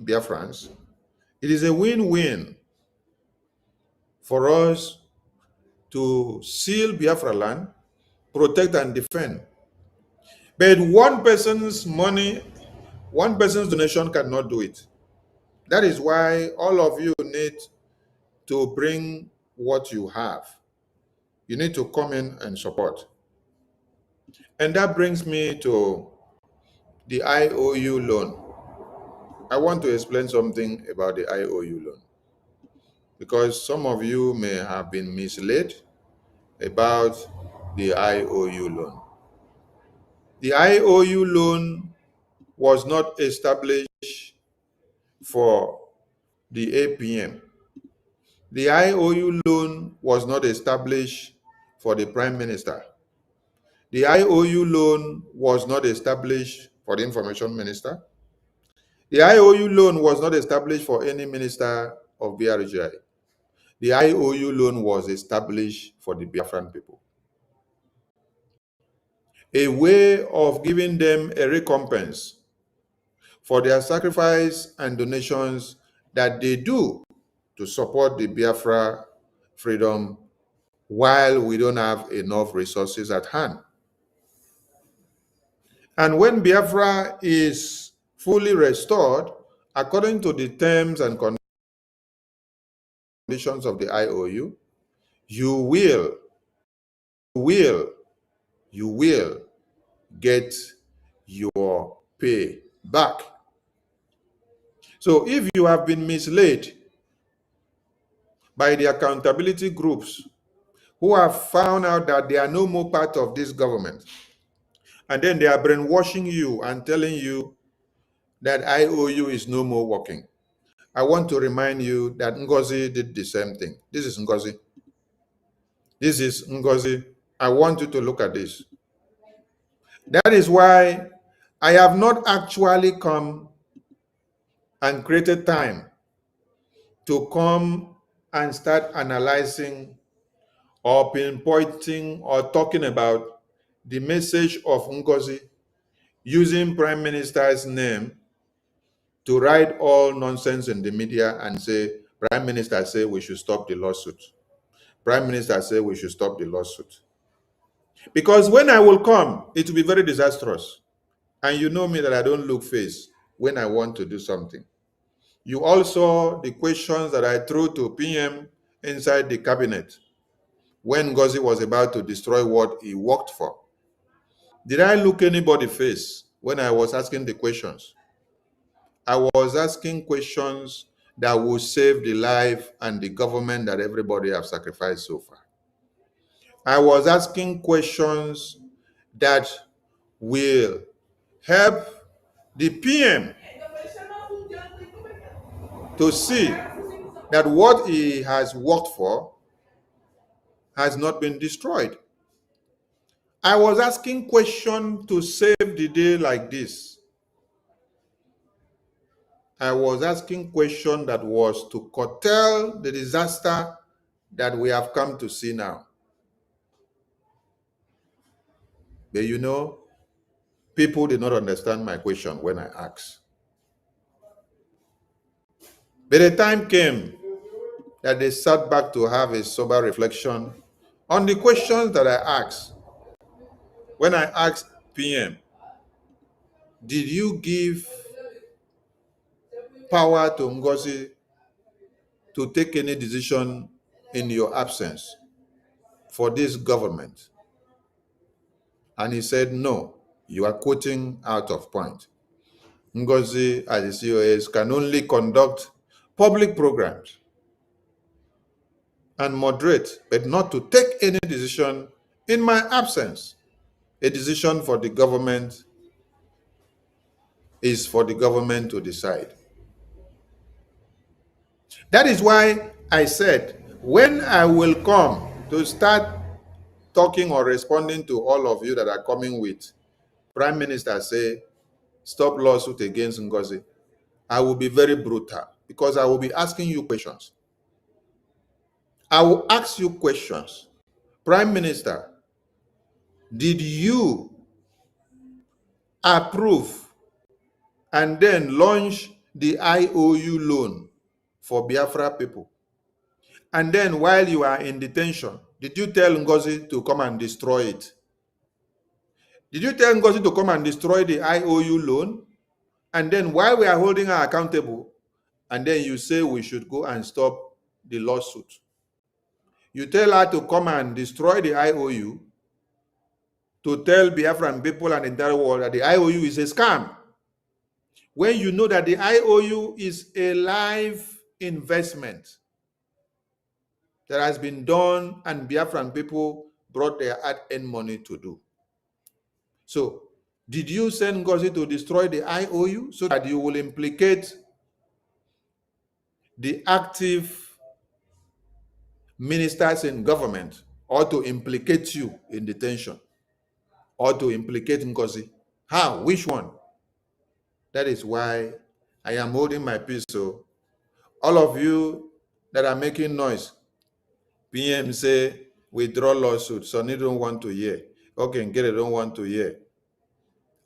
Biafrans, it is a win-win for us to seal Biafra land, protect and defend. But one person's money, one person's donation cannot do it. That is why all of you need to bring what you have. You need to come in and support. And that brings me to the IOU loan. I want to explain something about the IOU loan because some of you may have been misled about the IOU loan. The IOU loan was not established for the APM. The IOU loan was not established for the Prime Minister. The IOU loan was not established for the Information Minister. The IOU loan was not established for any minister of BRGI. The IOU loan was established for the Biafran people. A way of giving them a recompense for their sacrifice and donations that they do to support the Biafra freedom while we don't have enough resources at hand. And when Biafra is fully restored, according to the terms and conditions of the IOU, you will get your pay back. So if you have been misled by the accountability groups who have found out that they are no more part of this government, and then they are brainwashing you and telling you that IOU is no more working, I want to remind you that Ngozi did the same thing. This is Ngozi. This is Ngozi. I want you to look at this. That is why I have not actually come and created time to come and start analyzing or pinpointing or talking about the message of Ngozi using Prime Minister's name to write all nonsense in the media and say, Prime Minister say we should stop the lawsuit. Prime Minister say we should stop the lawsuit. Because when I will come, it will be very disastrous. And you know me that I don't look face when I want to do something. You all saw the questions that I threw to PM inside the cabinet when Ngozi was about to destroy what he worked for. Did I look anybody face when I was asking the questions? I was asking questions that will save the life and the government that everybody have sacrificed so far. I was asking questions that will help the PM to see that what he has worked for has not been destroyed. I was asking questions to save the day like this. I was asking questions that was to curtail the disaster that we have come to see now. But you know, people did not understand my question when I asked. But the time came that they sat back to have a sober reflection on the questions that I asked. When I asked PM, did you give power to Ngozi to take any decision in your absence for this government? And he said, no, you are quoting out of point. Ngozi, as the COS, can only conduct public programs and moderate, but not to take any decision in my absence. A decision for the government is for the government to decide. That is why I said, when I will come to start talking or responding to all of you that are coming with Prime Minister say, stop lawsuit against Ngozi, I will be very brutal because I will be asking you questions. I will ask you questions. Prime Minister, did you approve and then launch the IOU loan for Biafra people. And then while you are in detention, did you tell Ngozi to come and destroy it? Did you tell Ngozi to come and destroy the IOU loan? And then while we are holding her accountable, and then you say we should go and stop the lawsuit. You tell her to come and destroy the IOU, to tell Biafran people and the entire world that the IOU is a scam, when you know that the IOU is a live investment that has been done and Biafran people brought their hard-earned money to do. So, did you send Ngozi to destroy the IOU so that you will implicate the active ministers in government, or to implicate you in detention, or to implicate Ngozi? How? Which one? That is why I am holding my peace. So, all of you that are making noise, PM say withdraw lawsuit, so they don't want to hear. Okay, get it, don't want to hear.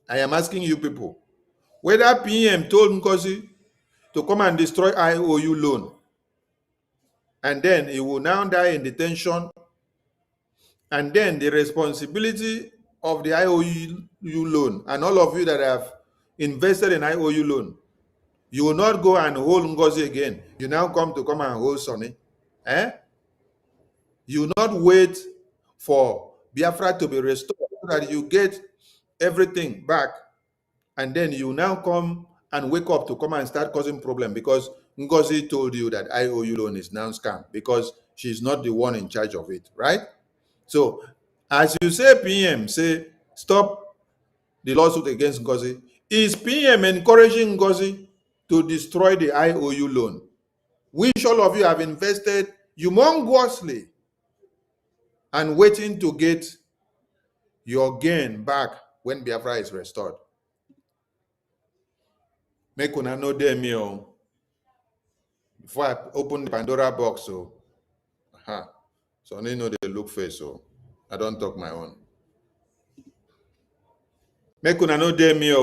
I am asking you people, whether PM told Ngozi to come and destroy IOU loan, and then he will now die in detention, and then the responsibility of the IOU loan, and all of you that have invested in IOU loan, you will not go and hold Ngozi again. You now come and hold Sonny. You will not wait for Biafra to be restored so that you get everything back, and then you now come and wake up to come and start causing problem because Ngozi told you that IOU loan is now scam because she's not the one in charge of it, right? So, as you say, PM say stop the lawsuit against Ngozi. Is PM encouraging Ngozi to destroy the IOU loan, which all of you have invested humongously and waiting to get your gain back when Biafra is restored? Make una know them me before I open the Pandora box. So they know they look face, so I don't talk my own. Make una know them me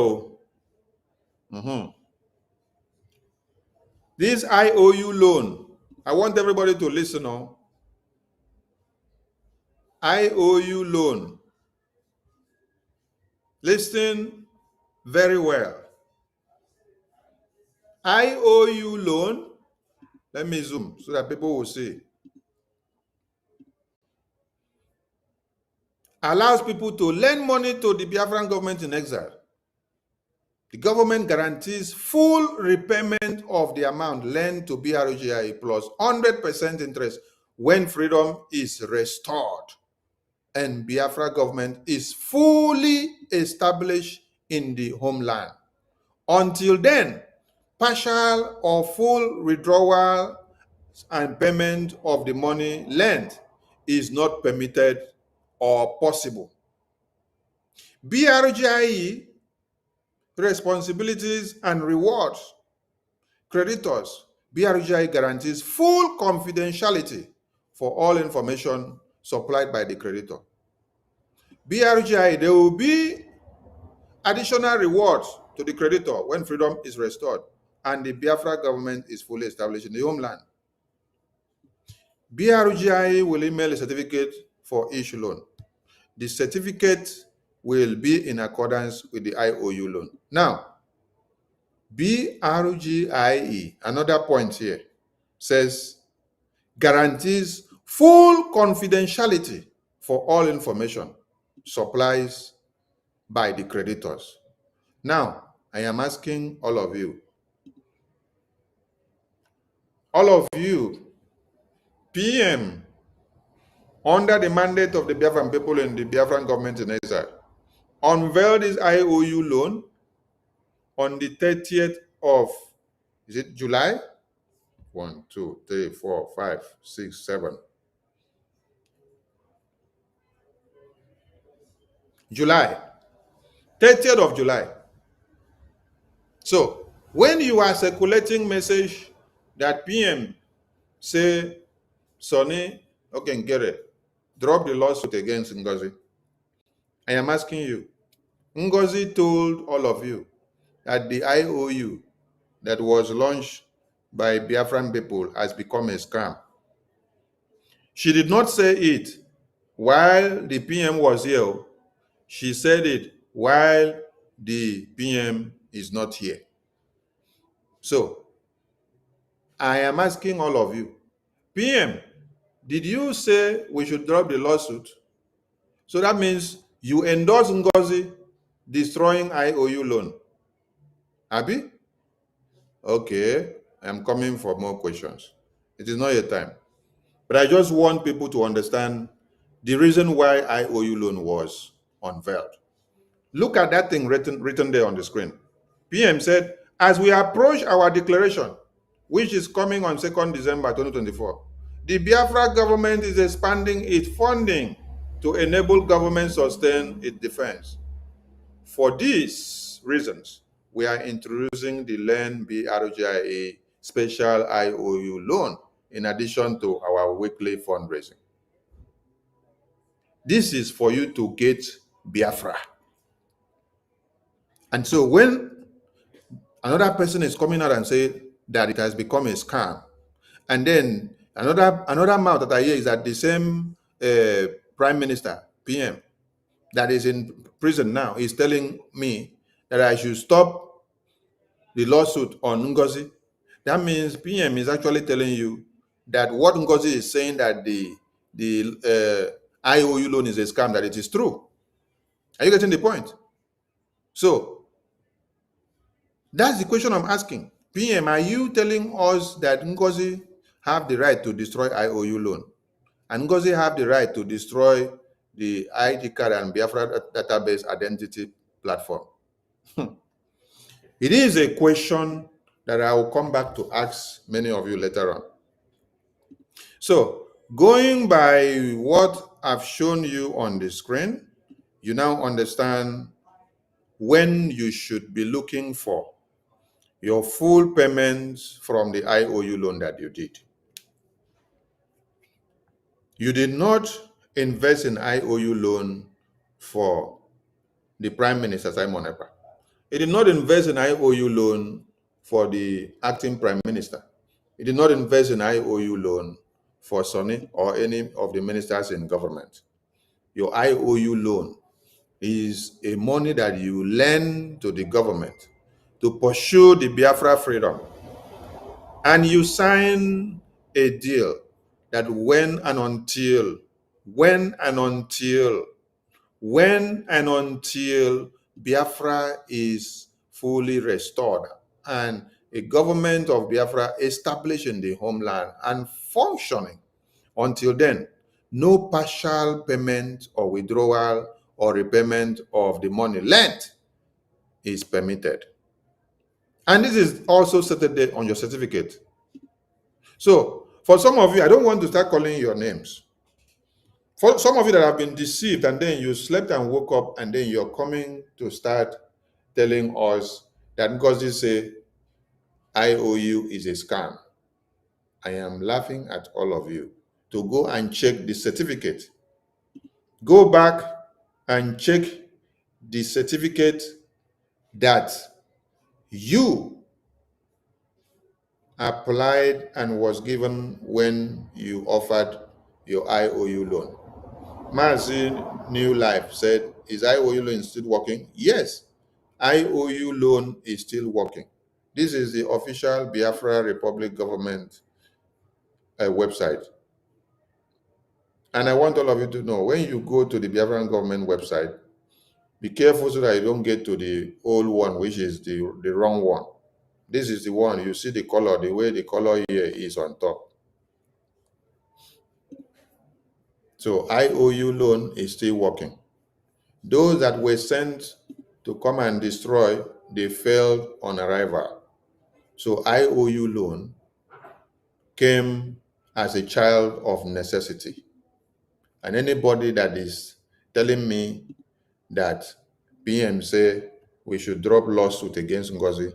This IOU loan, I want everybody to listen on. IOU loan. Listen very well. IOU loan, let me zoom so that people will see. Allows people to lend money to the Biafran government in exile. The government guarantees full repayment of the amount lent to BRGI plus 100% interest when freedom is restored and Biafra government is fully established in the homeland. Until then, partial or full withdrawal and payment of the money lent is not permitted or possible. BRGIE responsibilities and rewards creditors. BRGI guarantees full confidentiality for all information supplied by the creditor. BRGI, there will be additional rewards to the creditor when freedom is restored and the Biafra government is fully established in the homeland. BRGI will email a certificate for each loan. The certificate will be in accordance with the IOU loan. Now, BRGIE, another point here, says guarantees full confidentiality for all information supplies by the creditors. Now, I am asking all of you, PM, under the mandate of the Biafran people and the Biafran government in exile, unveiled this IOU loan on the 30th of, is it July? 1, 2, 3, 4, 5, 6, 7. July. 30th of July. So, when you are circulating message that PM say, Sonny, okay, get it, drop the lawsuit against Ngozi, I am asking you, Ngozi told all of you that the IOU that was launched by Biafran people has become a scam. She did not say it while the PM was here. She said it while the PM is not here. So I am asking all of you, PM, did you say we should drop the lawsuit? So that means you endorse Ngozi destroying IOU loan. Abi? Okay, I'm coming for more questions. It is not your time. But I just want people to understand the reason why IOU loan was unveiled. Look at that thing written there on the screen. PM said, as we approach our declaration, which is coming on 2nd December 2024, the Biafra government is expanding its funding to enable government sustain its defense. For these reasons, we are introducing the LEARN BRGIA special IOU loan in addition to our weekly fundraising. This is for you to get Biafra. And so when another person is coming out and say that it has become a scam, and then another mouth that I hear is that the same Prime Minister, PM, that is in prison now is telling me that I should stop the lawsuit on Ngozi. That means PM is actually telling you that what Ngozi is saying, that the IOU loan is a scam, that it is true. Are you getting the point? So that's the question I'm asking. PM, are you telling us that Ngozi have the right to destroy IOU loan? And Ngozi have the right to destroy the ID card and Biafra database identity platform? It is a question that I will come back to ask many of you later on. So, going by what I've shown you on the screen, you now understand when you should be looking for your full payments from the IOU loan that you did. You did not invest in IOU loan for the Prime Minister, Simon Ekpa. He did not invest in IOU loan for the acting Prime Minister. He did not invest in IOU loan for Sonny or any of the ministers in government. Your IOU loan is a money that you lend to the government to pursue the Biafra freedom. And you sign a deal that when and until Biafra is fully restored and a government of Biafra established in the homeland and functioning, until then, no partial payment or withdrawal or repayment of the money lent is permitted. And this is also stated on your certificate. So, for some of you, I don't want to start calling your names. For some of you that have been deceived and then you slept and woke up and then you're coming to start telling us that Ngozi say IOU is a scam, I am laughing at all of you to go and check the certificate. Go back and check the certificate that you applied and was given when you offered your IOU loan. Mazi New Life said, is IOU loan still working? Yes, IOU loan is still working. This is the official Biafra Republic government website. And I want all of you to know, when you go to the Biafran government website, be careful so that you don't get to the old one, which is the wrong one. This is the one. You see the color, the way the color here is on top. So IOU loan is still working. Those that were sent to come and destroy, they failed on arrival. So IOU loan came as a child of necessity. And anybody that is telling me that PM say we should drop lawsuit against Ngozi,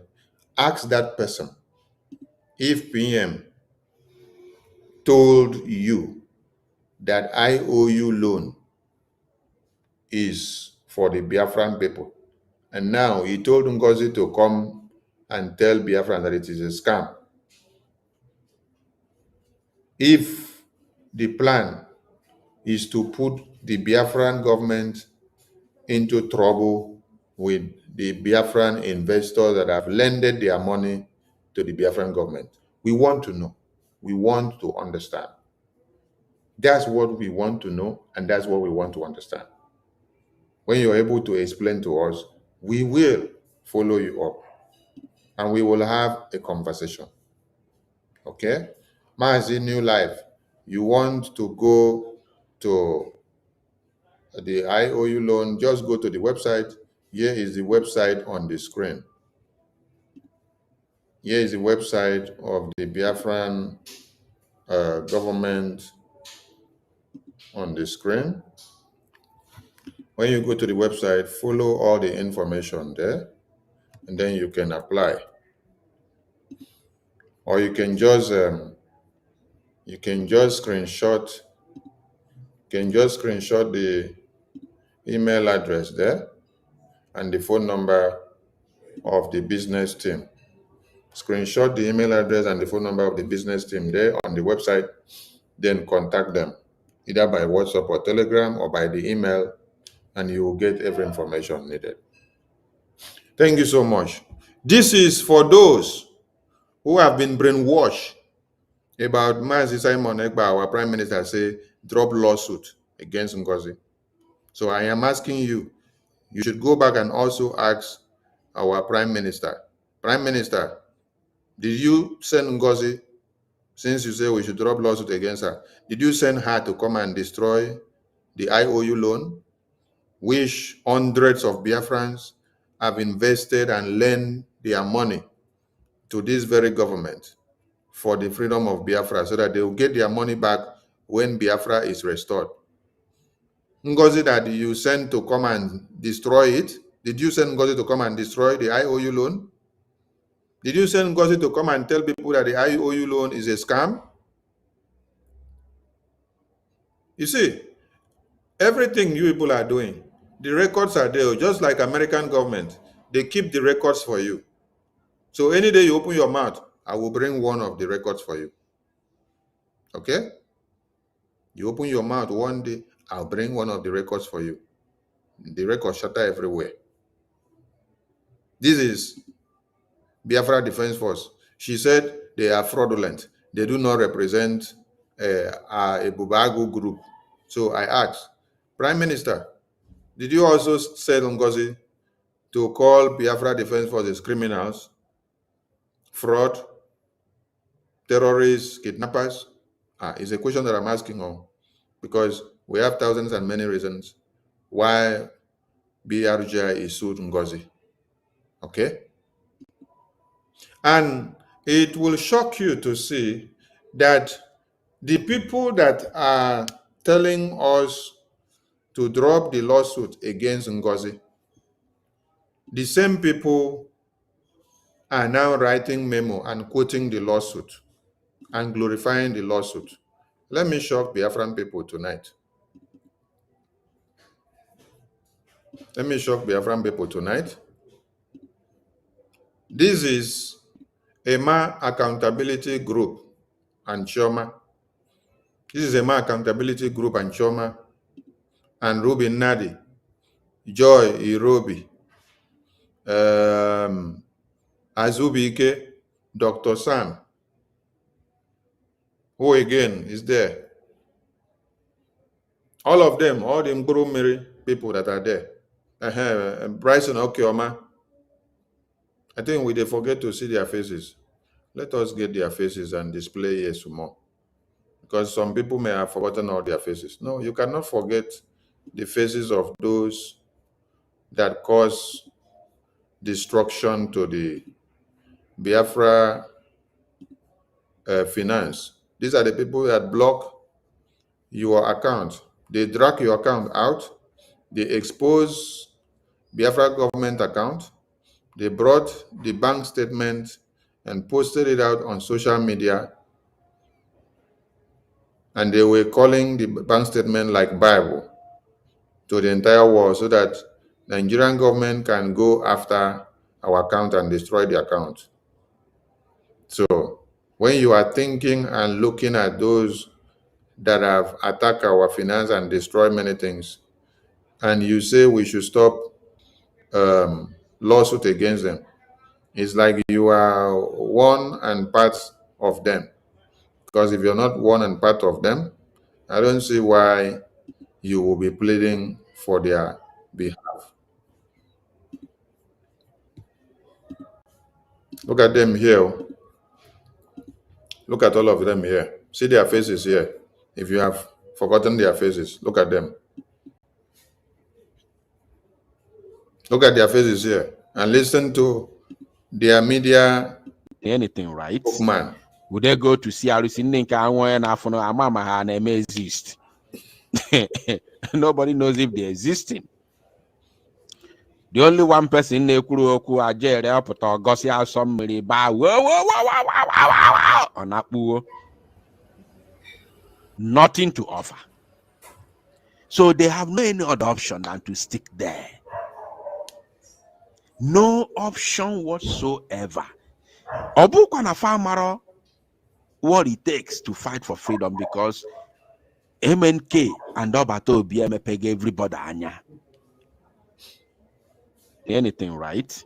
ask that person if PM told you that IOU loan is for the Biafran people. And now he told Ngozi to come and tell Biafran that it is a scam. If the plan is to put the Biafran government into trouble with the Biafran investors that have lended their money to the Biafran government, we want to know. We want to understand. That's what we want to know, and that's what we want to understand. When you're able to explain to us, we will follow you up and we will have a conversation. Okay? Mazi New Life, you want to go to the IOU loan, just go to the website. Here is the website on the screen. Here is the website of the Biafran government on the screen. When you go to the website, follow all the information there, and then you can apply. Or you can just screenshot. The email address there and the phone number of the business team. Screenshot the email address and the phone number of the business team there on the website, then contact them either by WhatsApp or Telegram or by the email, and you will get every information needed. Thank you so much. This is for those who have been brainwashed about Mazi Simon Ekpa, our Prime Minister, say drop lawsuit against Ngozi. So I am asking you, you should go back and also ask our Prime Minister. Prime Minister, did you send Ngozi, since you say we should drop lawsuit against her, did you send her to come and destroy the IOU loan, which hundreds of Biafrans have invested and lent their money to this very government for the freedom of Biafra, so that they will get their money back when Biafra is restored? Ngozi that you sent to come and destroy it, did you send Ngozi to come and destroy the IOU loan? Did you send Ngozi to come and tell people that the IOU loan is a scam? You see, everything you people are doing, the records are there, just like American government. They keep the records for you. So any day you open your mouth, I will bring one of the records for you. Okay? You open your mouth one day, I'll bring one of the records for you. The records shatter everywhere. This is Biafra Defense Force. She said they are fraudulent. They do not represent a Bubagu group. So I asked, Prime Minister, did you also say Ngozi to call Biafra Defense Forces criminals, fraud, terrorists, kidnappers? It's a question that I'm asking on, because we have thousands and many reasons why BRGI is sued Ngozi. Okay? And it will shock you to see that the people that are telling us to drop the lawsuit against Ngozi, the same people are now writing memo and quoting the lawsuit and glorifying the lawsuit. Let me shock Biafran people tonight. Let me shock Biafran people tonight. This is EMA Accountability Group and Chioma. This is EMA Accountability Group and Chioma and Ruben Nadi, Joy Irobi, Azubike, Dr. Sam, who again is there. All of them, all the Mgurumiri people that are there. Bryson Okioma. I think we they forget to see their faces. Let us get their faces and display here some more. Because some people may have forgotten all their faces. No, you cannot forget the faces of those that cause destruction to the Biafra finance. These are the people that block your account. They drag your account out. They expose Biafra government account. They brought the bank statement and posted it out on social media. And they were calling the bank statement like Bible to the entire world, so that the Nigerian government can go after our account and destroy the account. So when you are thinking and looking at those that have attacked our finance and destroyed many things, and you say we should stop lawsuit against them, it's like you are one and part of them. Because if you're not one and part of them, I don't see why you will be pleading for their behalf. Look at them here. Look at all of them here. See their faces here. If you have forgotten their faces, look at them. Look at their faces here and listen to their media anything, right? Man. Would they go to CRC and exist? Nobody knows if they're existing. The only one person in the Kuru Ajere up to Gossia somebody by on that nothing to offer. So they have no any other option than to stick there. No option whatsoever. Obukwana Famaro, what it takes to fight for freedom, because MNK and Obato BMP gave everybody anya. Anything, right?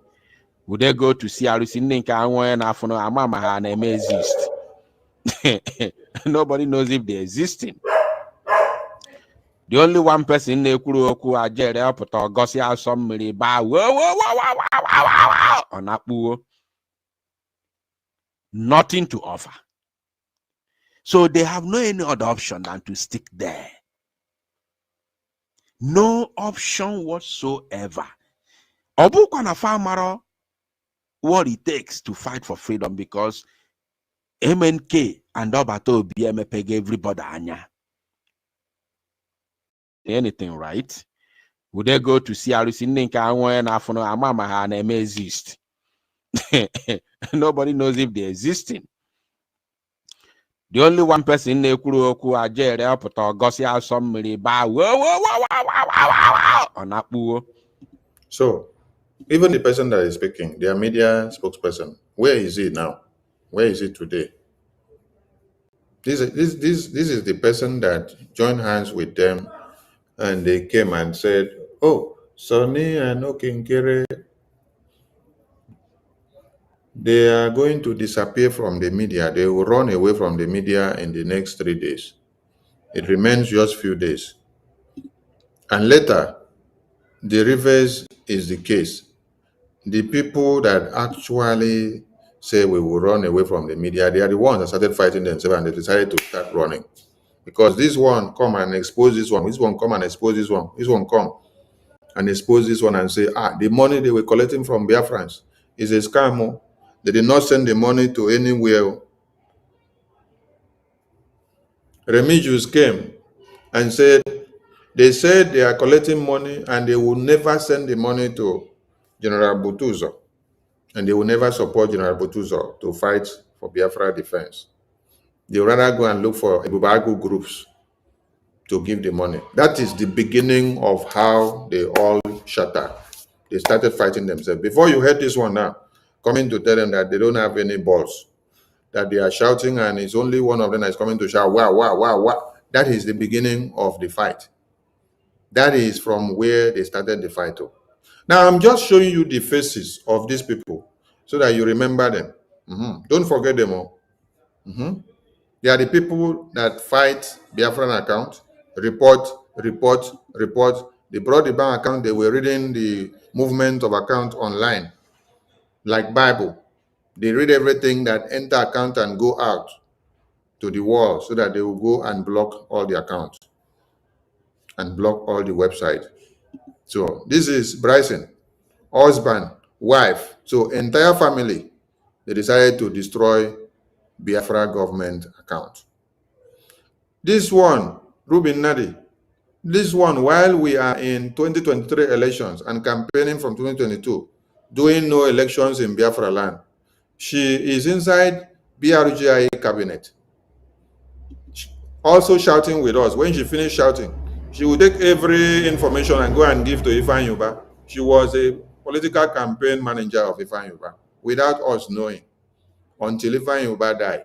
Would they go to CRC and exist? Nobody knows if they're existing. The only one person in the Kuru Ajere up to Gossia somebody by on that nothing to offer. So they have no any other option than to stick there. No option whatsoever. Obukwana Famaro, what it takes to fight for freedom, because MNK and Obato BMP gave everybody anya. Anything, right? Would they go to CRC and exist? Nobody knows if they're existing. The only one person in the Kuru Ajere up to Gossia somebody by on that. So even the person that is speaking, their media spokesperson, where is he now? Where is he today? This is the person that joined hands with them, and they came and said, "Oh, Sonny and Okinkere, they are going to disappear from the media. They will run away from the media in the next 3 days. It remains just few days." And later, the reverse is the case. The people that actually say we will run away from the media, they are the ones that started fighting themselves, and they decided to start running. Because this one come and expose this one come and expose this one come and expose this one and say, the money they were collecting from Biafrans is a scam. They did not send the money to anywhere. Remigius came and said, they said they are collecting money and they will never send the money to General Butuzo. And they will never support General Butuzo to fight for Biafra defense. They will rather go and look for Ebubagu groups to give the money. That is the beginning of how they all shattered. They started fighting themselves. Before you heard this one now, coming to tell them that they don't have any balls, that they are shouting and it's only one of them that is coming to shout, wow, wow, wow, wow. That is the beginning of the fight. That is from where they started the fight. Now, I'm just showing you the faces of these people so that you remember them. Don't forget them all. They are the people that fight Biafran account, report. They brought the bank account, they were reading the movement of account online, like Bible. They read everything that enter account and go out to the wall so that they will go and block all the accounts and block all the website. So this is Bryson, husband, wife, so entire family. They decided to destroy Biafra government account. This one, Ruben Nadi, this one, while we are in 2023 elections and campaigning from 2022, doing no elections in Biafra land, she is inside BRGI cabinet, also shouting with us. When she finished shouting, she would take every information and go and give to Ifan Yuba. She was a political campaign manager of Ifeanyi Uba without us knowing. Until Ifeanyi Uba died,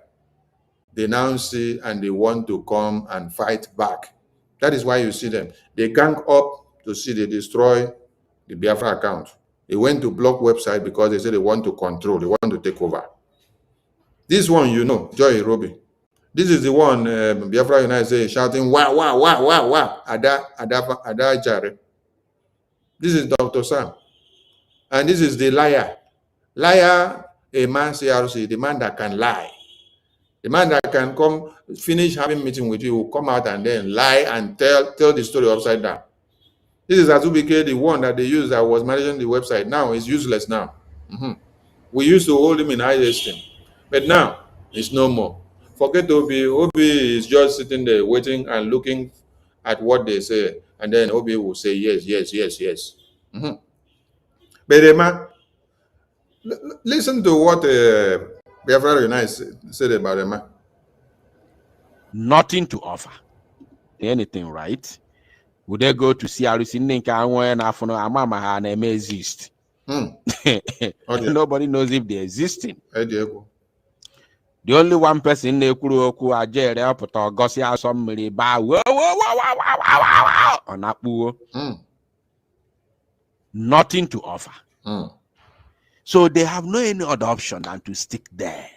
they now see and they want to come and fight back. That is why you see them. They gang up to see they destroy the Biafra account. They went to block website because they said they want to control, they want to take over. This one, you know, Joy Robi. This is the one Biafra United say shouting, wow, wow, wow, wow, wow, Ada Jare. This is Dr. Sam. And this is the liar. Liar, a man CRC, the man that can lie. The man that can come, finish having meeting with you, will come out and then lie and tell the story upside down. This is Azubike, the one that they used that was managing the website. Now it's useless now. We used to hold him in high esteem. But now, it's no more. Forget Obi. Obi is just sitting there waiting and looking at what they say. And then Obi will say, yes, yes, yes, yes. But Emma, listen to what Biafra United said about Emma. Nothing to offer. Anything, right? Would they go to CRC? Exist? Nobody knows if they're existing. The only one person in the Kuroku are Jerry up or Gossia somebody on Apu. Nothing to offer. So they have no any other option than to stick there.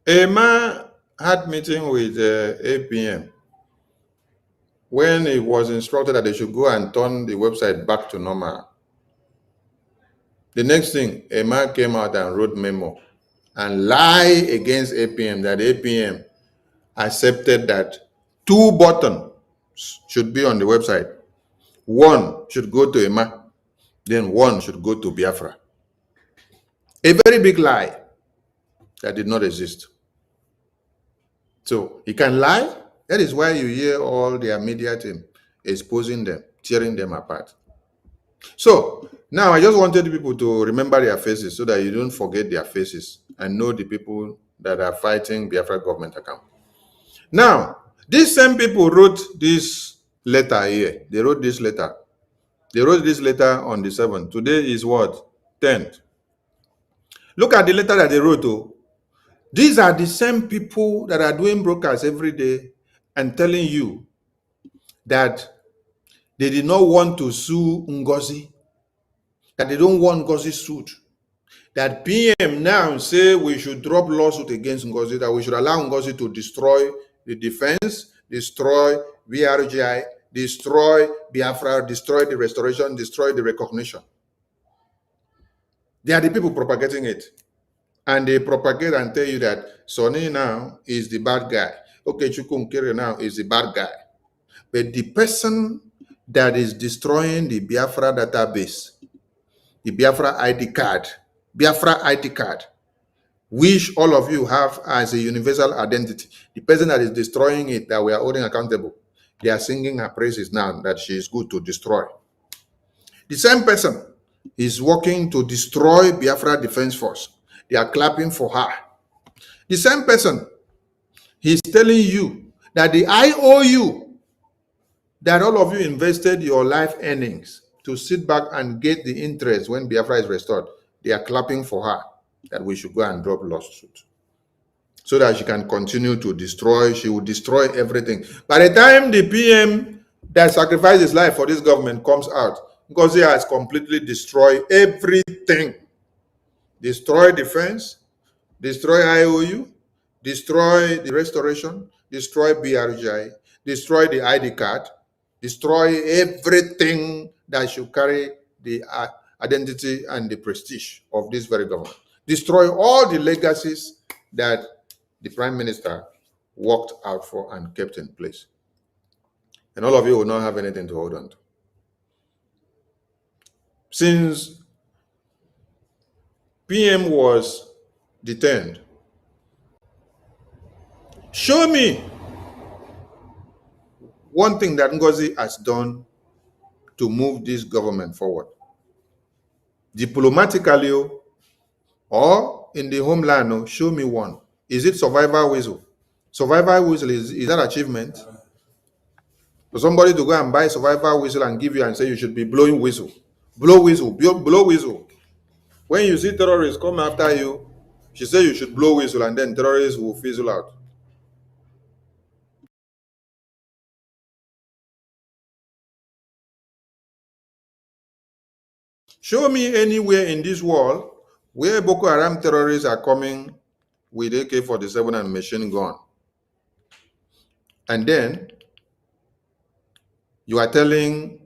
Emma had meeting with APM when it was instructed that they should go and turn the website back to normal. The next thing, Emma came out and wrote memo and lie against APM that APM accepted that 2 buttons should be on the website. One should go to Emma, then one should go to Biafra. A very big lie that did not exist. So he can lie. That is why you hear all their media team exposing them, tearing them apart. So now I just wanted people to remember their faces so that you don't forget their faces and know the people that are fighting Biafra government account. Now, these same people wrote this letter here. They wrote this letter. They wrote this letter on the 7th. Today is what? 10th. Look at the letter that they wrote. Oh. These are the same people that are doing broadcasts every day and telling you that they did not want to sue Ngozi, that they don't want Ngozi sued, that PM now say we should drop lawsuit against Ngozi, that we should allow Ngozi to destroy the defense, destroy BRGI, destroy Biafra, destroy the restoration, destroy the recognition. They are the people propagating it. And they propagate and tell you that Sonny now is the bad guy. Okay, Chukwunkere now is the bad guy. But the person that is destroying the Biafra database, the Biafra ID card, which all of you have as a universal identity, the person that is destroying it, that we are holding accountable, they are singing her praises now that she is good to destroy. The same person is working to destroy Biafra Defense Force. They are clapping for her. The same person, he's telling you that the IOU, that all of you invested your life earnings to sit back and get the interest when Biafra is restored. They are clapping for her that we should go and drop lawsuit so that she can continue to destroy. She will destroy everything. By the time the PM that sacrificed his life for this government comes out, because he has completely destroyed everything. Destroy defense, destroy IOU, destroy the restoration, destroy BRGI, destroy the ID card, destroy everything that should carry the identity and the prestige of this very government. Destroy all the legacies that the Prime Minister worked out for and kept in place. And all of you will not have anything to hold on to. Since PM was detained, show me one thing that Ngozi has done to move this government forward. Diplomatically or in the homeland, show me one. Is it survival whistle? Survival whistle, is that achievement? For somebody to go and buy survival whistle and give you and say you should be blowing whistle Blow whistle, blow whistle. When you see terrorists come after you, she said you should blow whistle and then terrorists will fizzle out. Show me anywhere in this world where Boko Haram terrorists are coming with AK-47 and machine gun. And then you are telling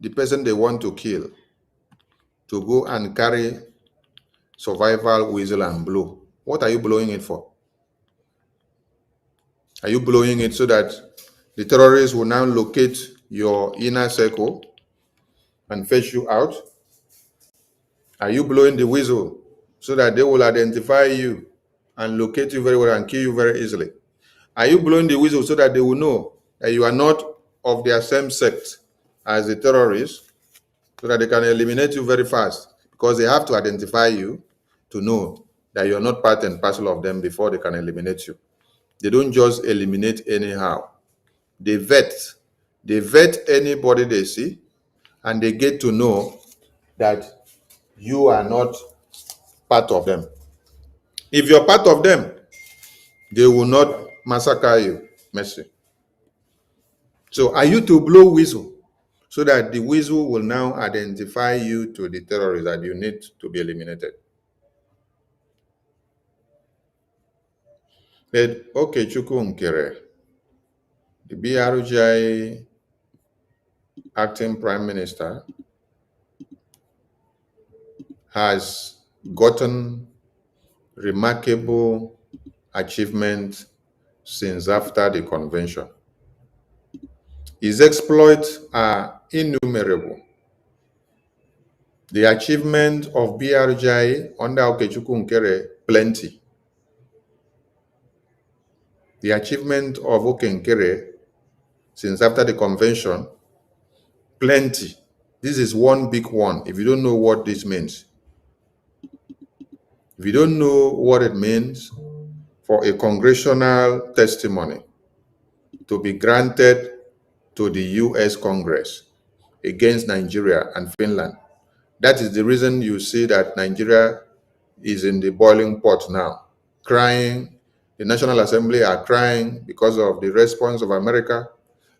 the person they want to kill to go and carry survival whistle and blow. What are you blowing it for? Are you blowing it so that the terrorists will now locate your inner circle and fetch you out? Are you blowing the whistle so that they will identify you and locate you very well and kill you very easily? Are you blowing the whistle so that they will know that you are not of their same sect as the terrorists, so that they can eliminate you very fast? Because they have to identify you to know that you're not part and parcel of them before they can eliminate you. They don't just eliminate anyhow. They vet. They vet anybody they see, and they get to know that you are not part of them. If you're part of them, they will not massacre you. Mercy. So are you to blow whistle so that the whistle will now identify you to the terrorists that you need to be eliminated? But okay, Chukwunkere, the BRGI acting prime minister, has gotten remarkable achievements since after the convention. His exploits are innumerable. The achievement of BRGI under Okechukwu Nkere, plenty. The achievement of Okenkere since after the convention, plenty. This is one big one. If you don't know what this means, if you don't know what it means for a congressional testimony to be granted to the US Congress against Nigeria and Finland, that is the reason you see that Nigeria is in the boiling pot now, crying. The National Assembly are crying because of the response of America.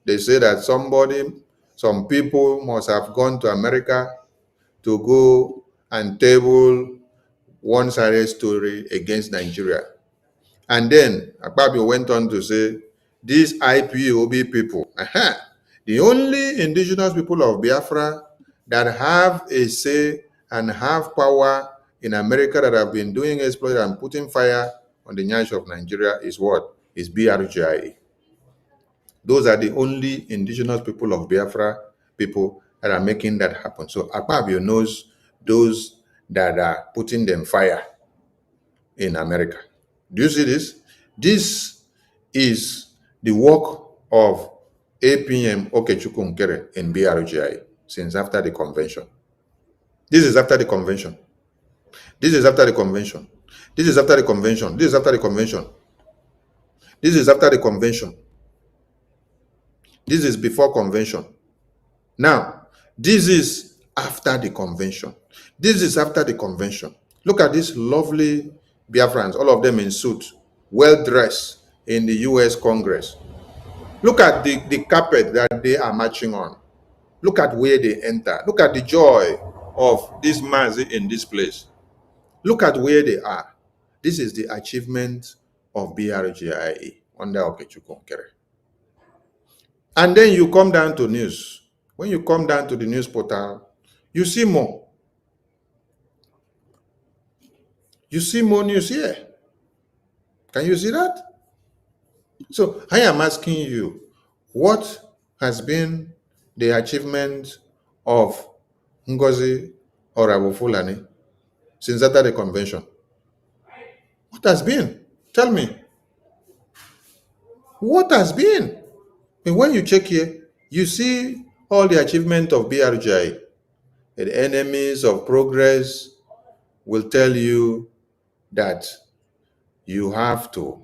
They say that some people must have gone to America to go and table one-sided story against Nigeria. And then Akpabio went on to say, these IPOB people, the only indigenous people of Biafra that have a say and have power in America that have been doing exploit and putting fire on the nyash of Nigeria is what? Is BRGIA. Those are the only indigenous people of Biafra people that are making that happen. So Akpabio knows those that are putting them fire in America. Do you see this? This is the work of APM Okechukwu Nkere in BRGI since after the convention. This is after the convention. This is after the convention. This is after the convention. This is after the convention. This is after the convention. This is before convention. Now, this is after the convention. This is after the convention. Look at these lovely Biafrans, all of them in suits, well dressed in the US Congress. Look at the carpet that they are marching on. Look at where they enter. Look at the joy of this Mazi in this place. Look at where they are. This is the achievement of BRGIA under Okechukwu Nkere. And then you come down to news. When you come down to the news portal, you see more. You see more news here. Can you see that? So I am asking you, what has been the achievement of Ngozi Orabu Fulani since after the convention? What has been? Tell me. What has been? And when you check here, you see all the achievement of BRGI. The enemies of progress will tell you that you have to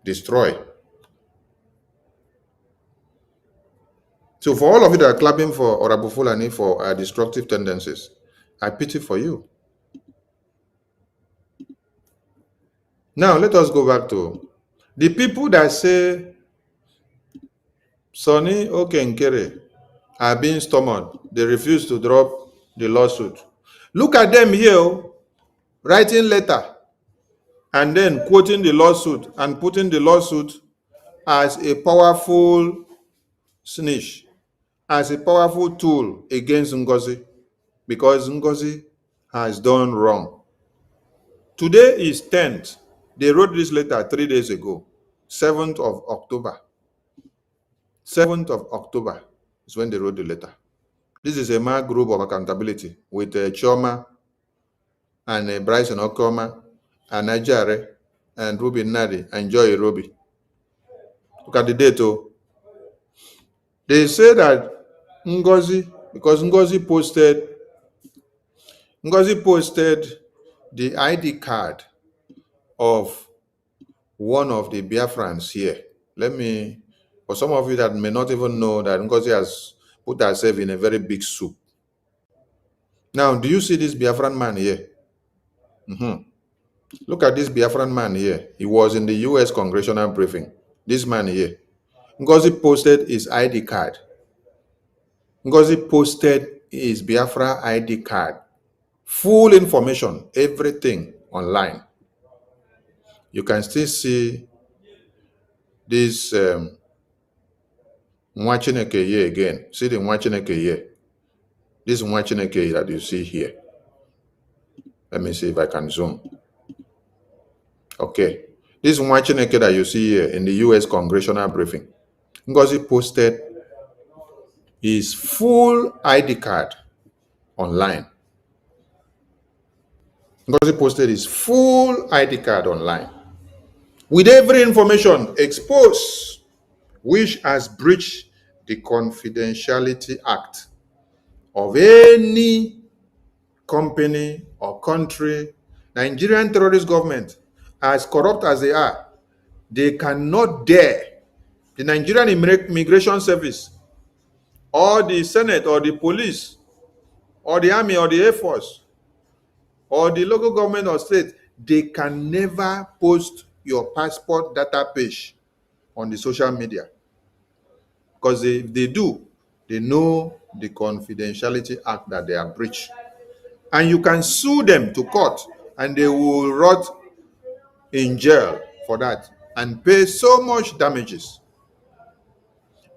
destroy So for all of you that are clapping for Orabu Fulani for destructive tendencies, I pity for you. Now let us go back to the people that say Sonny Okenkere are being stubborn. They refuse to drop the lawsuit. Look at them here, writing letter and then quoting the lawsuit and putting the lawsuit as a powerful snitch, as a powerful tool against Ngozi, because Ngozi has done wrong. Today is 10th. They wrote this letter 3 days ago, 7th of October. 7th of October is when they wrote the letter. This is a MAG group of accountability with Chioma and Bryson Okoma and Ajare and Ruby Nadi and Joy Roby. Look at the date. Oh. They say that Ngozi, because Ngozi posted the ID card of one of the Biafrans here. Let me, for some of you that may not even know that Ngozi has put herself in a very big soup. Now, do you see this Biafran man here? Look at this Biafran man here. He was in the US congressional briefing. This man here. Ngozi posted his ID card. Ngozi posted his Biafra ID card. Full information, everything online. You can still see this Nwachineke here again. See the Nwachineke here. This Nwachineke that you see here. Let me see if I can zoom. Okay. This Nwachineke that you see here in the US congressional briefing. Ngozi posted his full ID card online. Ngozi posted his full ID card online with every information exposed, which has breached the Confidentiality Act of any company or country. Nigerian terrorist government, as corrupt as they are, they cannot dare the Nigerian Immigration Service or the Senate or the police or the army or the Air Force or the local government or state. They can never post your passport data page on the social media, because if they do, they know the Confidentiality Act that they have breached, and you can sue them to court and they will rot in jail for that and pay so much damages.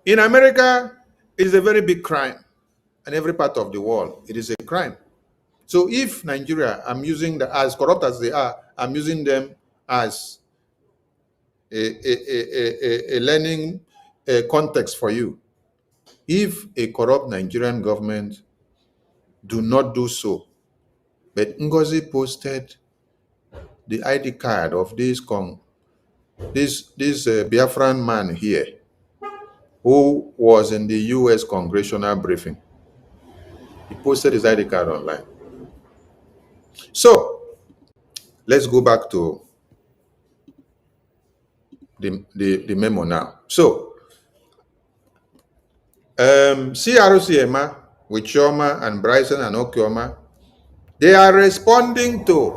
In America, it is a very big crime, and every part of the world it is a crime. So if Nigeria, I'm using the, as corrupt as they are, I'm using them as a learning context for you. If a corrupt Nigerian government do not do so, but Ngozi posted the ID card of this Biafran man here, who was in the US congressional briefing. He posted his ID card online. So let's go back to the memo now. So CRCMA with Chioma and Bryson and Okioma, they are responding to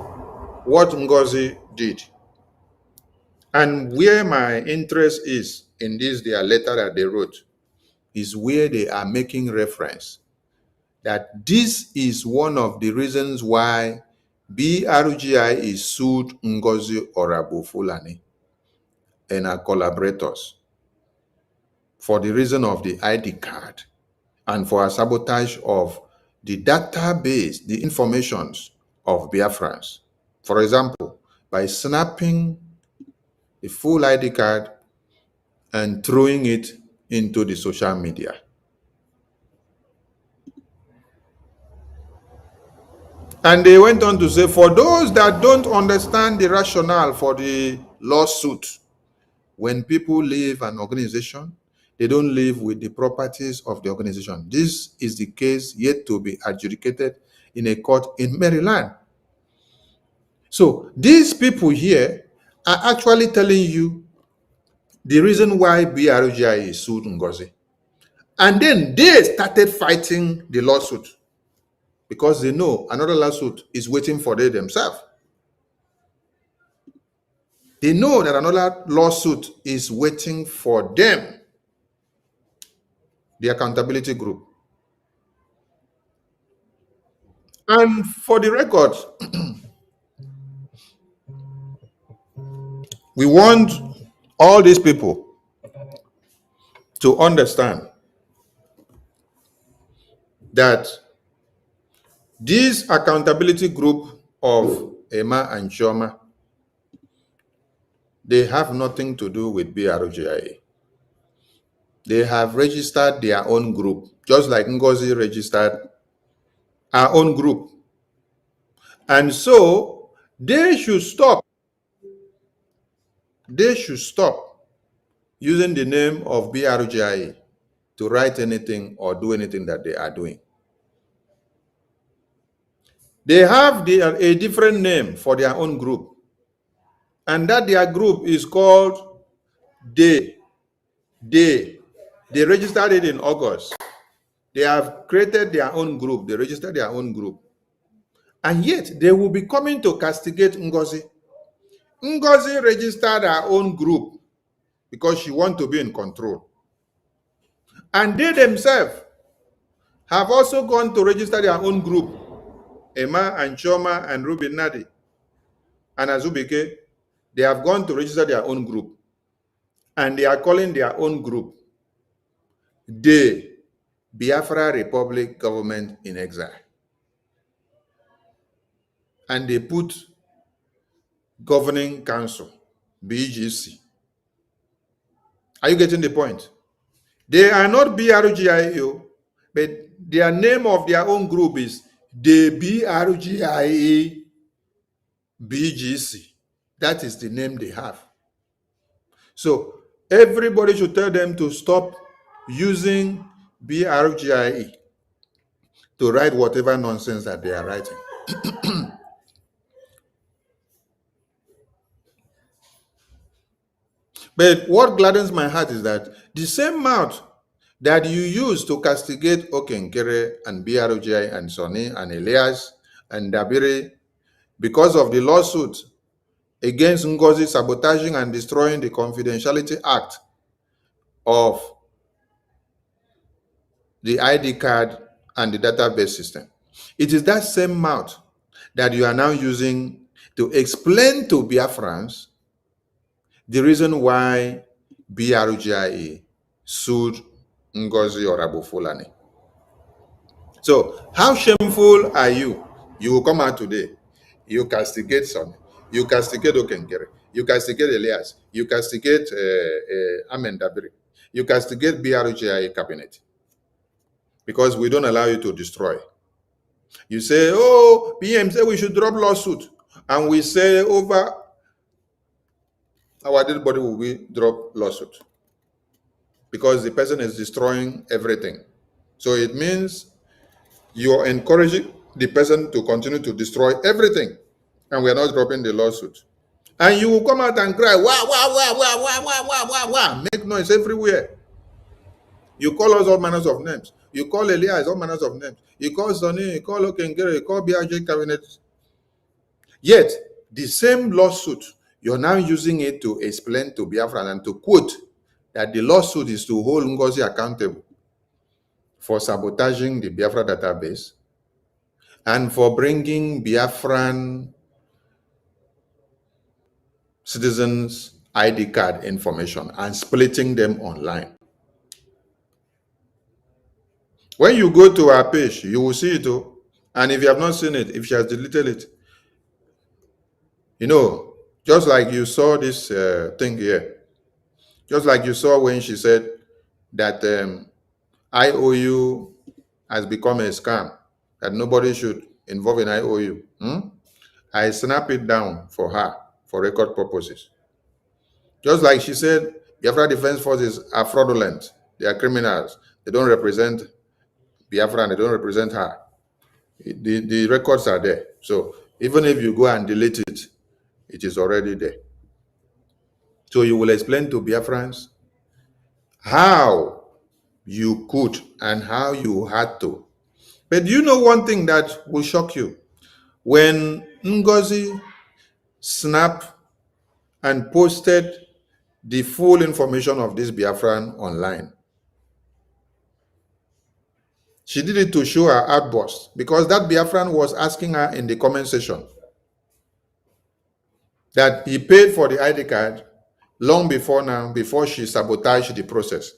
what Ngozi did. And where my interest is in this, their letter that they wrote, is where they are making reference that this is one of the reasons why BRGI is sued Ngozi Orabu Fulani and her collaborators, for the reason of the ID card and for a sabotage of the database, the informations of Biafrans. For example, by snapping the full ID card and throwing it into the social media. And they went on to say, for those that don't understand the rationale for the lawsuit, when people leave an organization, they don't live with the properties of the organization. This is the case yet to be adjudicated in a court in Maryland. So these people here are actually telling you the reason why BRGI is sued Ngozi. And then they started fighting the lawsuit because they know another lawsuit is waiting for them themselves. They know that another lawsuit is waiting for them, the accountability group. And for the record, we want all these people to understand that this accountability group of Emma and Choma, they have nothing to do with BRGIA. They have registered their own group, just like Ngozi registered our own group. And so they should stop. They should stop using the name of BRGIA to write anything or do anything that they are doing. They have a different name for their own group. And that their group is called They registered it in August. They have created their own group. They registered their own group. And yet they will be coming to castigate Ngozi. Ngozi registered her own group because she wants to be in control. And they themselves have also gone to register their own group. Emma and Choma and Ruby Nadi and Azubike, they have gone to register their own group. And they are calling their own group the Biafra Republic Government in Exile. And they put Governing Council, BGC. Are you getting the point? They are not BRGIA, but their name of their own group is the BRGIA BGC. That is the name they have. So everybody should tell them to stop using BRGIA to write whatever nonsense that they are writing. But what gladdens my heart is that the same mouth that you use to castigate Okenkere and BRGI and Sonny and Elias and Dabiri because of the lawsuit against Ngozi sabotaging and destroying the Confidentiality Act of the ID card and the database system. It is that same mouth that you are now using to explain to Biafrans the reason why BRGIA sued Ngozi or Abu Fulani. So how shameful are you? You will come out today. You castigate Sonny. You castigate Okenkere. You castigate Elias. You castigate Amen Dabiri. You castigate BRGIA cabinet. Because we don't allow you to destroy. You say, oh, PM say we should drop lawsuit. And we say over our dead body will we drop lawsuit. Because the person is destroying everything. So it means you're encouraging the person to continue to destroy everything. And we are not dropping the lawsuit. And you will come out and cry, wah, wah, wah, wah, wah, wah, wah, wah, wah. Make noise everywhere. You call us all manners of names. You call Elias all manners of names. You call Sonny, you call Okengere, you call BRJ cabinet. Yet, the same lawsuit, you're now using it to explain to Biafra and to quote that the lawsuit is to hold Ngozi accountable for sabotaging the Biafra database and for bringing Biafran citizens' ID card information and splitting them online. When you go to our page, you will see it. And if you have not seen it, if she has deleted it, you know, just like you saw this thing here, just like you saw when she said that IOU has become a scam, that nobody should involve in IOU. I snap it down for her for record purposes. Just like she said, Biafra Defense Forces are fraudulent. They are criminals. They don't represent Biafra and they don't represent her. The records are there. So even if you go and delete it, it is already there. So you will explain to Biafrans how you could and how you had to. But you know one thing that will shock you? When Ngozi snapped and posted the full information of this Biafran online, she did it to show her outburst because that Biafran was asking her in the comment section that he paid for the ID card long before now, before she sabotaged the process.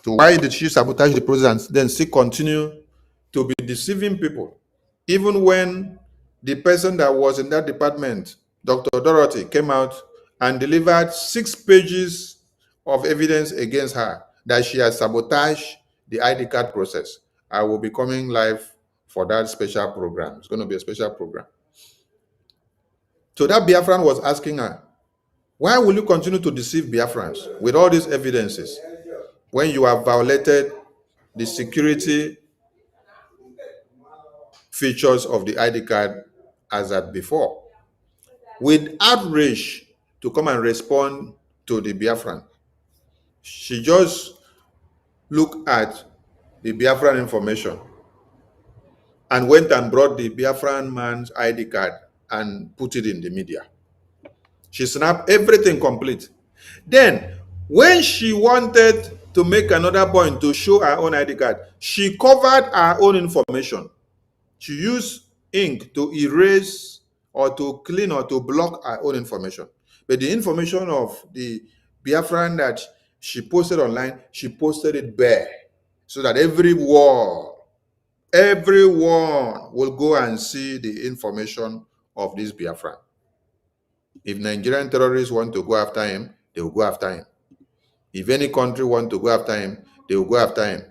So why did she sabotage the process and then still continue to be deceiving people? Even when the person that was in that department, Dr. Dorothy, came out and delivered 6 pages of evidence against her that she has sabotaged the ID card process. I will be coming live for that special program. It's going to be a special program. So that Biafran was asking her, why will you continue to deceive Biafrans with all these evidences when you have violated the security features of the ID card as at before? With outrage to come and respond to the Biafran, she just looked at the Biafran information and went and brought the Biafran man's ID card and put it in the media. She snapped everything complete. Then, when she wanted to make another point to show her own ID card, she covered her own information. She used ink to erase or to clean or to block her own information. But the information of the Biafran that she posted online, she posted it bare so that everyone will go and see the information of this Biafran. If Nigerian terrorists want to go after him, they will go after him. If any country want to go after him, they will go after him.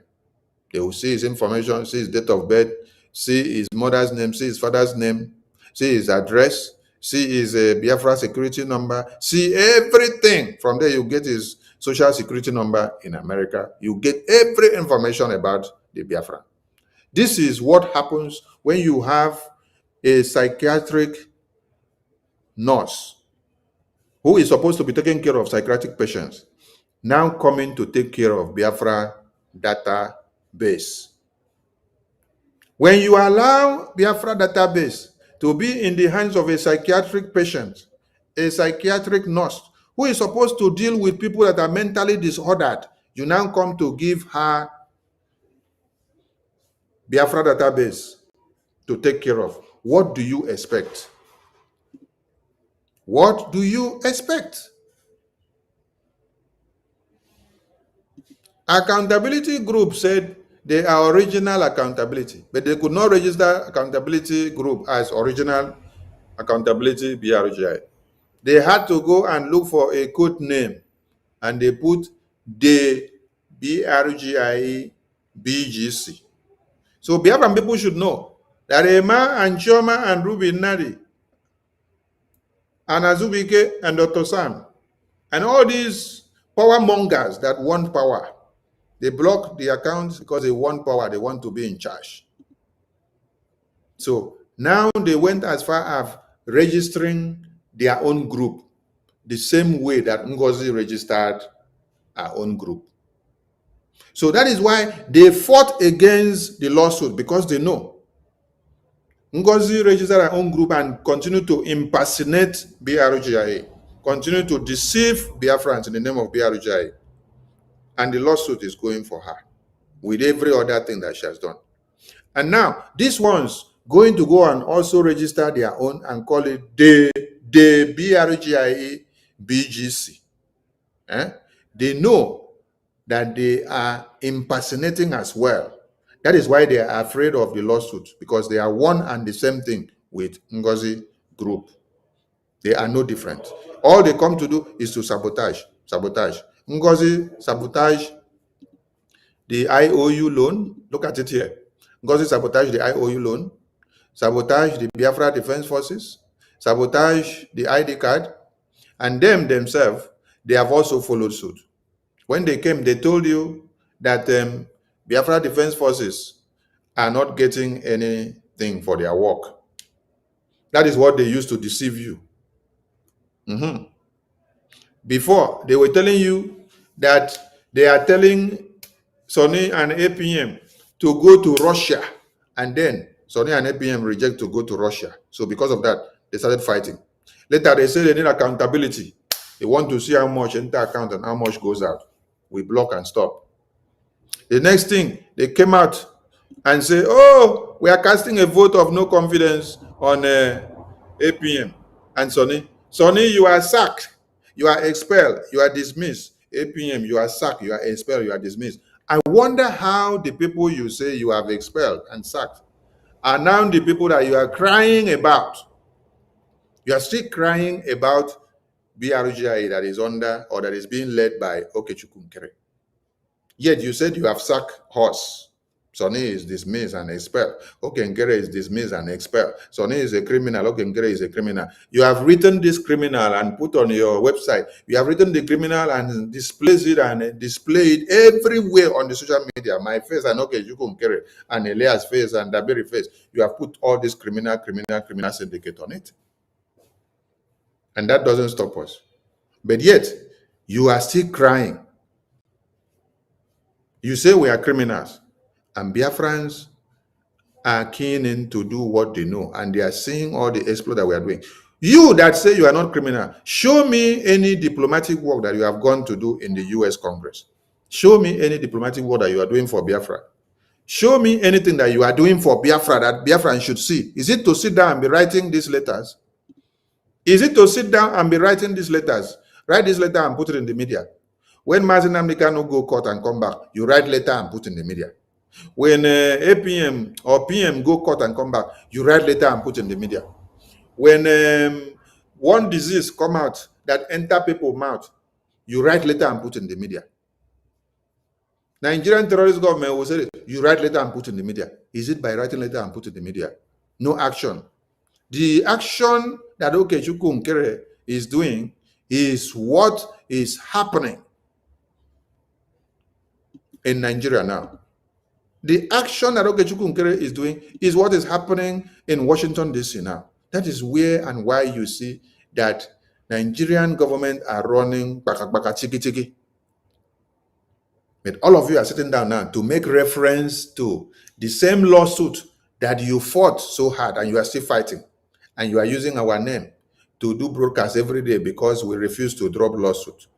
They will see his information, see his date of birth, see his mother's name, see his father's name, see his address, see his Biafra security number, see everything. From there, you get his social security number in America. You get every information about the Biafra. This is what happens when you have a psychiatric nurse who is supposed to be taking care of psychiatric patients now coming to take care of Biafra database. When you allow Biafra database to be in the hands of a psychiatric patient, a psychiatric nurse who is supposed to deal with people that are mentally disordered, you now come to give her Biafra database to take care of. What do you expect? What do you expect? Accountability group said they are original accountability, but they could not register accountability group as original accountability BRGI. They had to go and look for a code name, and they put the BRGI BGC. So Biafran people should know that Emma and Chioma and Ruby Nadi and Azubike and Dr. Sam and all these power mongers that want power, they block the accounts because they want power, they want to be in charge. So now they went as far as registering their own group the same way that Ngozi registered her own group. So that is why they fought against the lawsuit, because they know Ngozi registered her own group and continued to impersonate BRGIA, continue to deceive Biafrans in the name of BRGIA. And the lawsuit is going for her with every other thing that she has done. And now, these ones going to go and also register their own and call it the BRGIA BGC. They know that they are impersonating as well. That is why they are afraid of the lawsuit, because they are one and the same thing with Ngozi group. They are no different. All they come to do is to sabotage. Ngozi sabotage the IOU loan. Look at it here. Ngozi sabotage the IOU loan, sabotage the Biafra Defense Forces, sabotage the ID card, and themselves, they have also followed suit. When they came, they told you that Biafra Defense Forces are not getting anything for their work. That is what they used to deceive you. Before, they were telling you that they are telling Sonny and APM to go to Russia. And then Sonny and APM reject to go to Russia. So because of that, they started fighting. Later, they say they need accountability. They want to see how much enter account and how much goes out. We block and stop. The next thing, they came out and say, oh, we are casting a vote of no confidence on APM and Sonny. Sonny, you are sacked. You are expelled. You are dismissed. APM, you are sacked. You are expelled. You are dismissed. I wonder how the people you say you have expelled and sacked are now the people that you are crying about. You are still crying about BRGI that is under or that is being led by Okechukwu Nkere. Yet you said you have sacked Horse. Sonny is dismissed and expelled. Okengere is dismissed and expelled. Sonny is a criminal. Okengere is a criminal. You have written this criminal and put on your website. You have written the criminal and displays it and display it everywhere on the social media. My face and Okechukwu and Elias' face and Dabiri face. You have put all this criminal syndicate on it. And that doesn't stop us. But yet, you are still crying. You say we are criminals. And Biafrans are keen in to do what they know, and they are seeing all the exploit that we are doing. You that say you are not criminal, show me any diplomatic work that you have gone to do in the US Congress. Show me any diplomatic work that you are doing for Biafra. Show me anything that you are doing for Biafra that Biafran should see. Is it to sit down and be writing these letters? Is it to sit down and be writing these letters? Write this letter and put it in the media. When Mazi Nnamdi Kanu go court and come back, you write letter and put in the media. When APM or PM go court and come back, you write letter and put in the media. When one disease come out that enter people's mouth, you write letter and put in the media. Nigerian terrorist government will say, you write letter and put in the media. Is it by writing letter and put in the media? No action. The action that Okechukwu Nkere is doing is what is happening in Nigeria now. The action that Okechukwu Nkere is doing is what is happening in Washington, D.C. now. That is where and why you see that Nigerian government are running baka chiki chiki. But all of you are sitting down now to make reference to the same lawsuit that you fought so hard and you are still fighting. And you are using our name to do broadcasts every day because we refuse to drop lawsuit.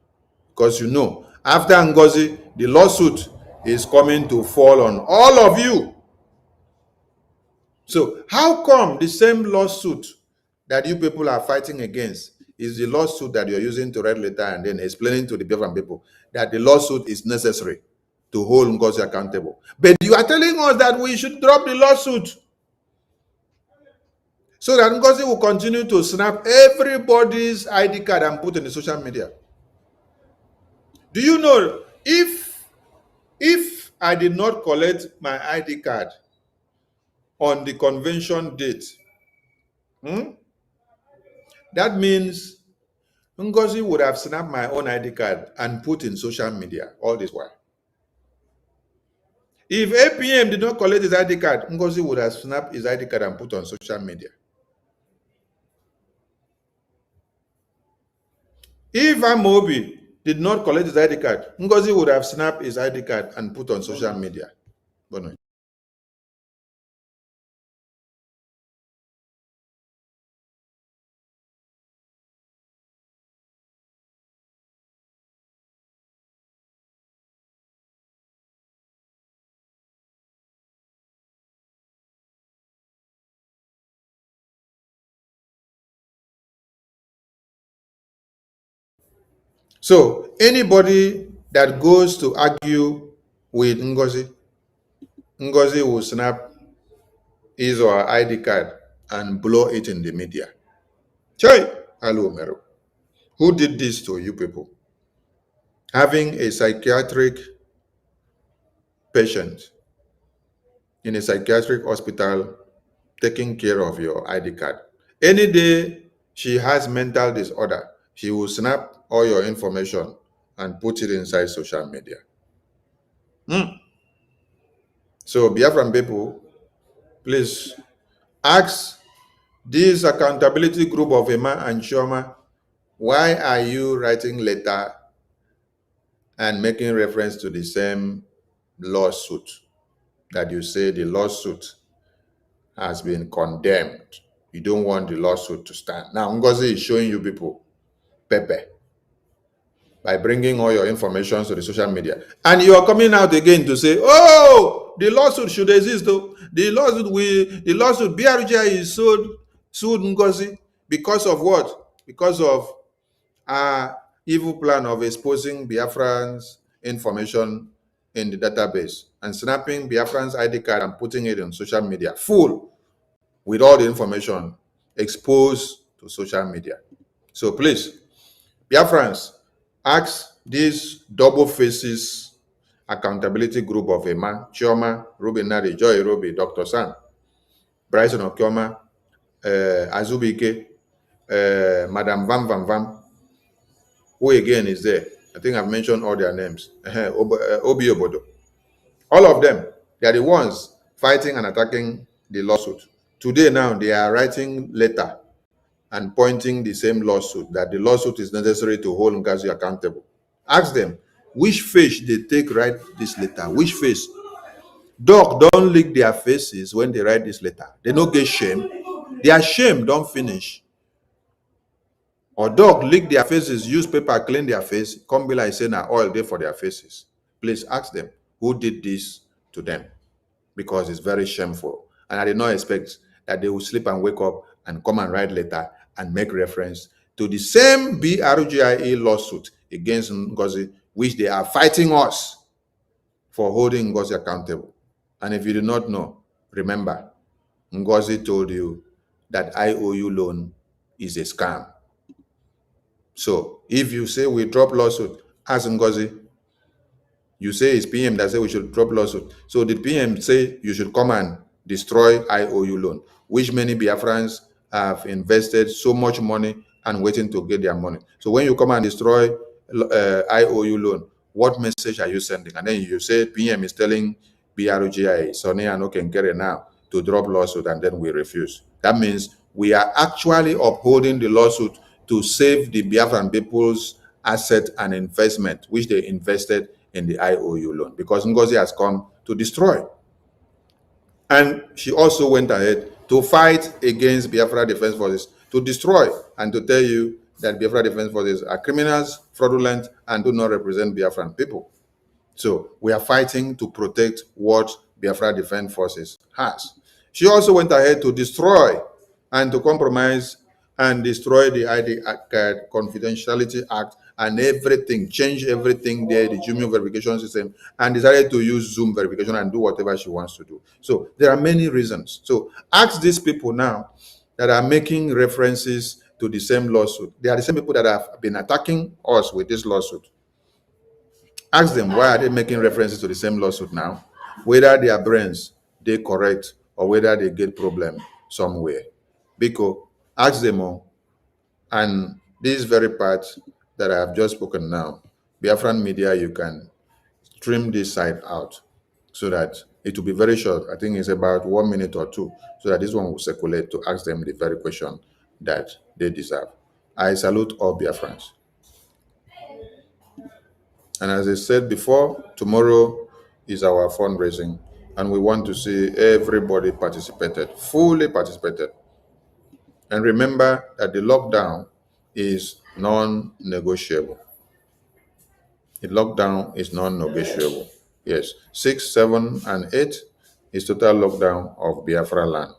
Because you know, after Ngozi, the lawsuit is coming to fall on all of you. So how come the same lawsuit that you people are fighting against is the lawsuit that you're using to write letter and then explaining to the Biafran people that the lawsuit is necessary to hold Ngozi accountable? But you are telling us that we should drop the lawsuit so that Ngozi will continue to snap everybody's ID card and put in the social media. Do you know, if I did not collect my ID card on the convention date, that means Ngozi would have snapped my own ID card and put in social media all this while. If APM did not collect his ID card, Ngozi would have snapped his ID card and put on social media. If Amobi did not collect his ID card, Ngozi would have snapped his ID card and put on social media. Bono. So anybody that goes to argue with Ngozi will snap his or her ID card and blow it in the media. Choi, hello, Mero. Who did this to you people? Having a psychiatric patient in a psychiatric hospital taking care of your ID card. Any day she has mental disorder, she will snap all your information and put it inside social media. So Biafran people, please ask this accountability group of Emma and Chioma, why are you writing letter and making reference to the same lawsuit that you say the lawsuit has been condemned. You don't want the lawsuit to stand. Now, Ngozi is showing you people Pepe by bringing all your information to the social media. And you are coming out again to say, oh, the lawsuit should exist though. The lawsuit BRGI is sued Ngozi because of what? Because of evil plan of exposing Biafrans information in the database and snapping Biafrans ID card and putting it on social media, full with all the information exposed to social media. So please, Biafrans, ask these double faces accountability group of Emma, Chioma, Ruby Nari, Joy Ruby, Dr. Sam, Bryson Okioma, Azubike, Madam Vam Vam Vam, who again is there? I think I've mentioned all their names. Obi Obodo. All of them, they are the ones fighting and attacking the lawsuit. Today now, they are writing letter and pointing the same lawsuit, that the lawsuit is necessary to hold Ngozi accountable. Ask them, which face they take write this letter? Which face? Dog don't lick their faces when they write this letter. They don't get shame. Their shame don't finish. Or dog lick their faces, use paper, clean their face, come be like saying oil there for their faces. Please ask them who did this to them, because it's very shameful. And I did not expect that they will sleep and wake up and come and write letter and make reference to the same BRGIA lawsuit against Ngozi, which they are fighting us for holding Ngozi accountable. And if you do not know, remember, Ngozi told you that IOU loan is a scam. So if you say we drop lawsuit, ask Ngozi. You say it's PM that say we should drop lawsuit. So the PM say you should come and destroy IOU loan, which many Biafrans have invested so much money and waiting to get their money. So when you come and destroy IOU loan, what message are you sending? And then you say PM is telling BRGI, Sonny and Okenkere now to drop lawsuit, and then we refuse. That means we are actually upholding the lawsuit to save the Biafran people's asset and investment, which they invested in the IOU loan, because Ngozi has come to destroy. And she also went ahead to fight against Biafra Defense Forces, to destroy, and to tell you that Biafra Defense Forces are criminals, fraudulent, and do not represent Biafran people. So we are fighting to protect what Biafra Defense Forces has. She also went ahead to destroy and to compromise and destroy the ID Confidentiality Act and everything, change everything there, the Jumio verification system, and decided to use Zoom verification and do whatever she wants to do. So there are many reasons. So ask these people now that are making references to the same lawsuit. They are the same people that have been attacking us with this lawsuit. Ask them, why are they making references to the same lawsuit now? Whether their brains, they correct, or whether they get problem somewhere. Because ask them all. And this very part that I have just spoken now, Biafran media, you can trim this side out so that it will be very short. I think it's about 1 minute or two, so that this one will circulate to ask them the very question that they deserve. I salute all Biafrans. And as I said before, tomorrow is our fundraising, and we want to see everybody participated, fully participated. And remember that the lockdown is non-negotiable. The lockdown is non-negotiable. Yes, 6, 7, and 8 is total lockdown of Biafra land.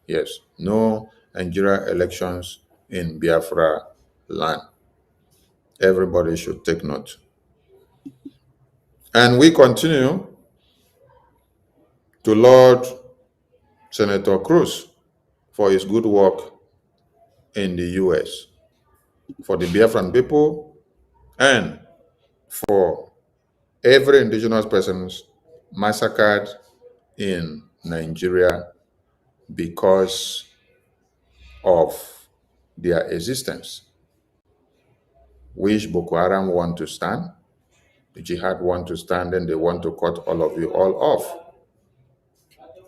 Yes, no Nigeria elections in Biafra land. Everybody should take note. And we continue to laud Senator Cruz for his good work in the US, for the Biafran people, and for every indigenous persons massacred in Nigeria because of their existence, which Boko Haram want to stand, the jihad want to stand, and they want to cut all of you all off.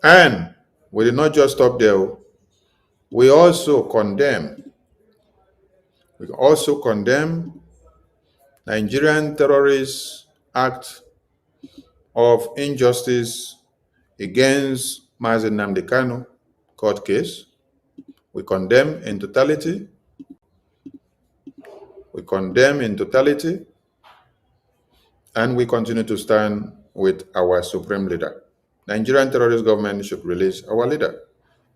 And we did not just stop there. We also condemn Nigerian Terrorist Act of injustice against Mazi Nnamdi Kanu court case. We condemn in totality. We condemn in totality, and we continue to stand with our supreme leader. Nigerian terrorist government should release our leader.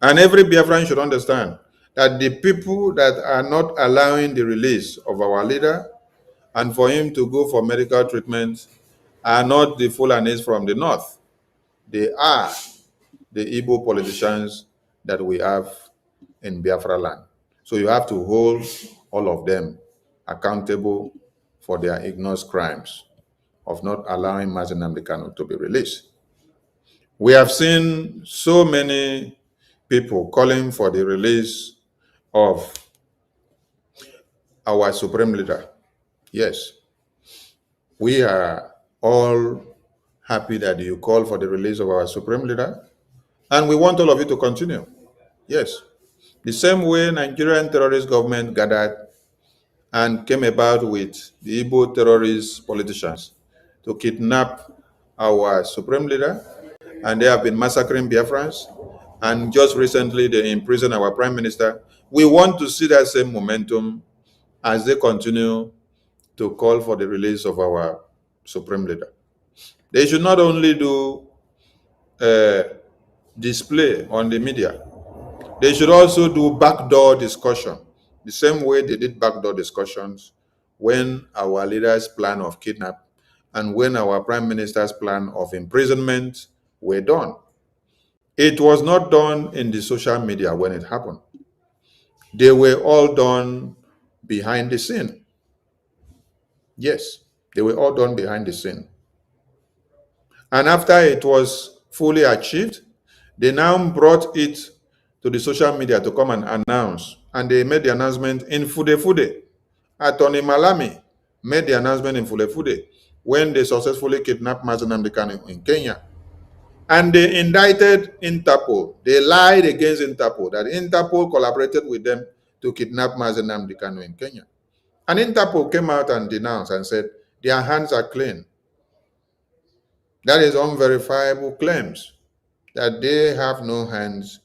And every Biafran should understand that the people that are not allowing the release of our leader and for him to go for medical treatment are not the Fulanis from the north. They are the Igbo politicians that we have in Biafra land. So you have to hold all of them accountable for their ignorant crimes of not allowing Mazi Nnamdi Kanu to be released. We have seen so many people calling for the release of our supreme leader. Yes, we are all happy that you call for the release of our supreme leader, and we want all of you to continue. Yes, the same way Nigerian terrorist government gathered and came about with the Igbo terrorist politicians to kidnap our supreme leader, and they have been massacring Biafrans, and just recently they imprisoned our prime minister. We want to see that same momentum as they continue to call for the release of our supreme leader. They should not only do display on the media, they should also do backdoor discussion, the same way they did backdoor discussions when our leader's plan of kidnap and when our prime minister's plan of imprisonment were done. It was not done in the social media when it happened. They were all done behind the scene. Yes, they were all done behind the scene. And after it was fully achieved, they now brought it to the social media to come and announce. And they made the announcement in Fude Fude. Attorney Malami made the announcement in Fude Fude when they successfully kidnapped Mazi Nnamdi Kanu in Kenya. And they indicted Interpol. They lied against Interpol, that Interpol collaborated with them to kidnap Mazi Nnamdi Kanu in Kenya. And Interpol came out and denounced and said, their hands are clean. That is unverifiable claims that they have no hands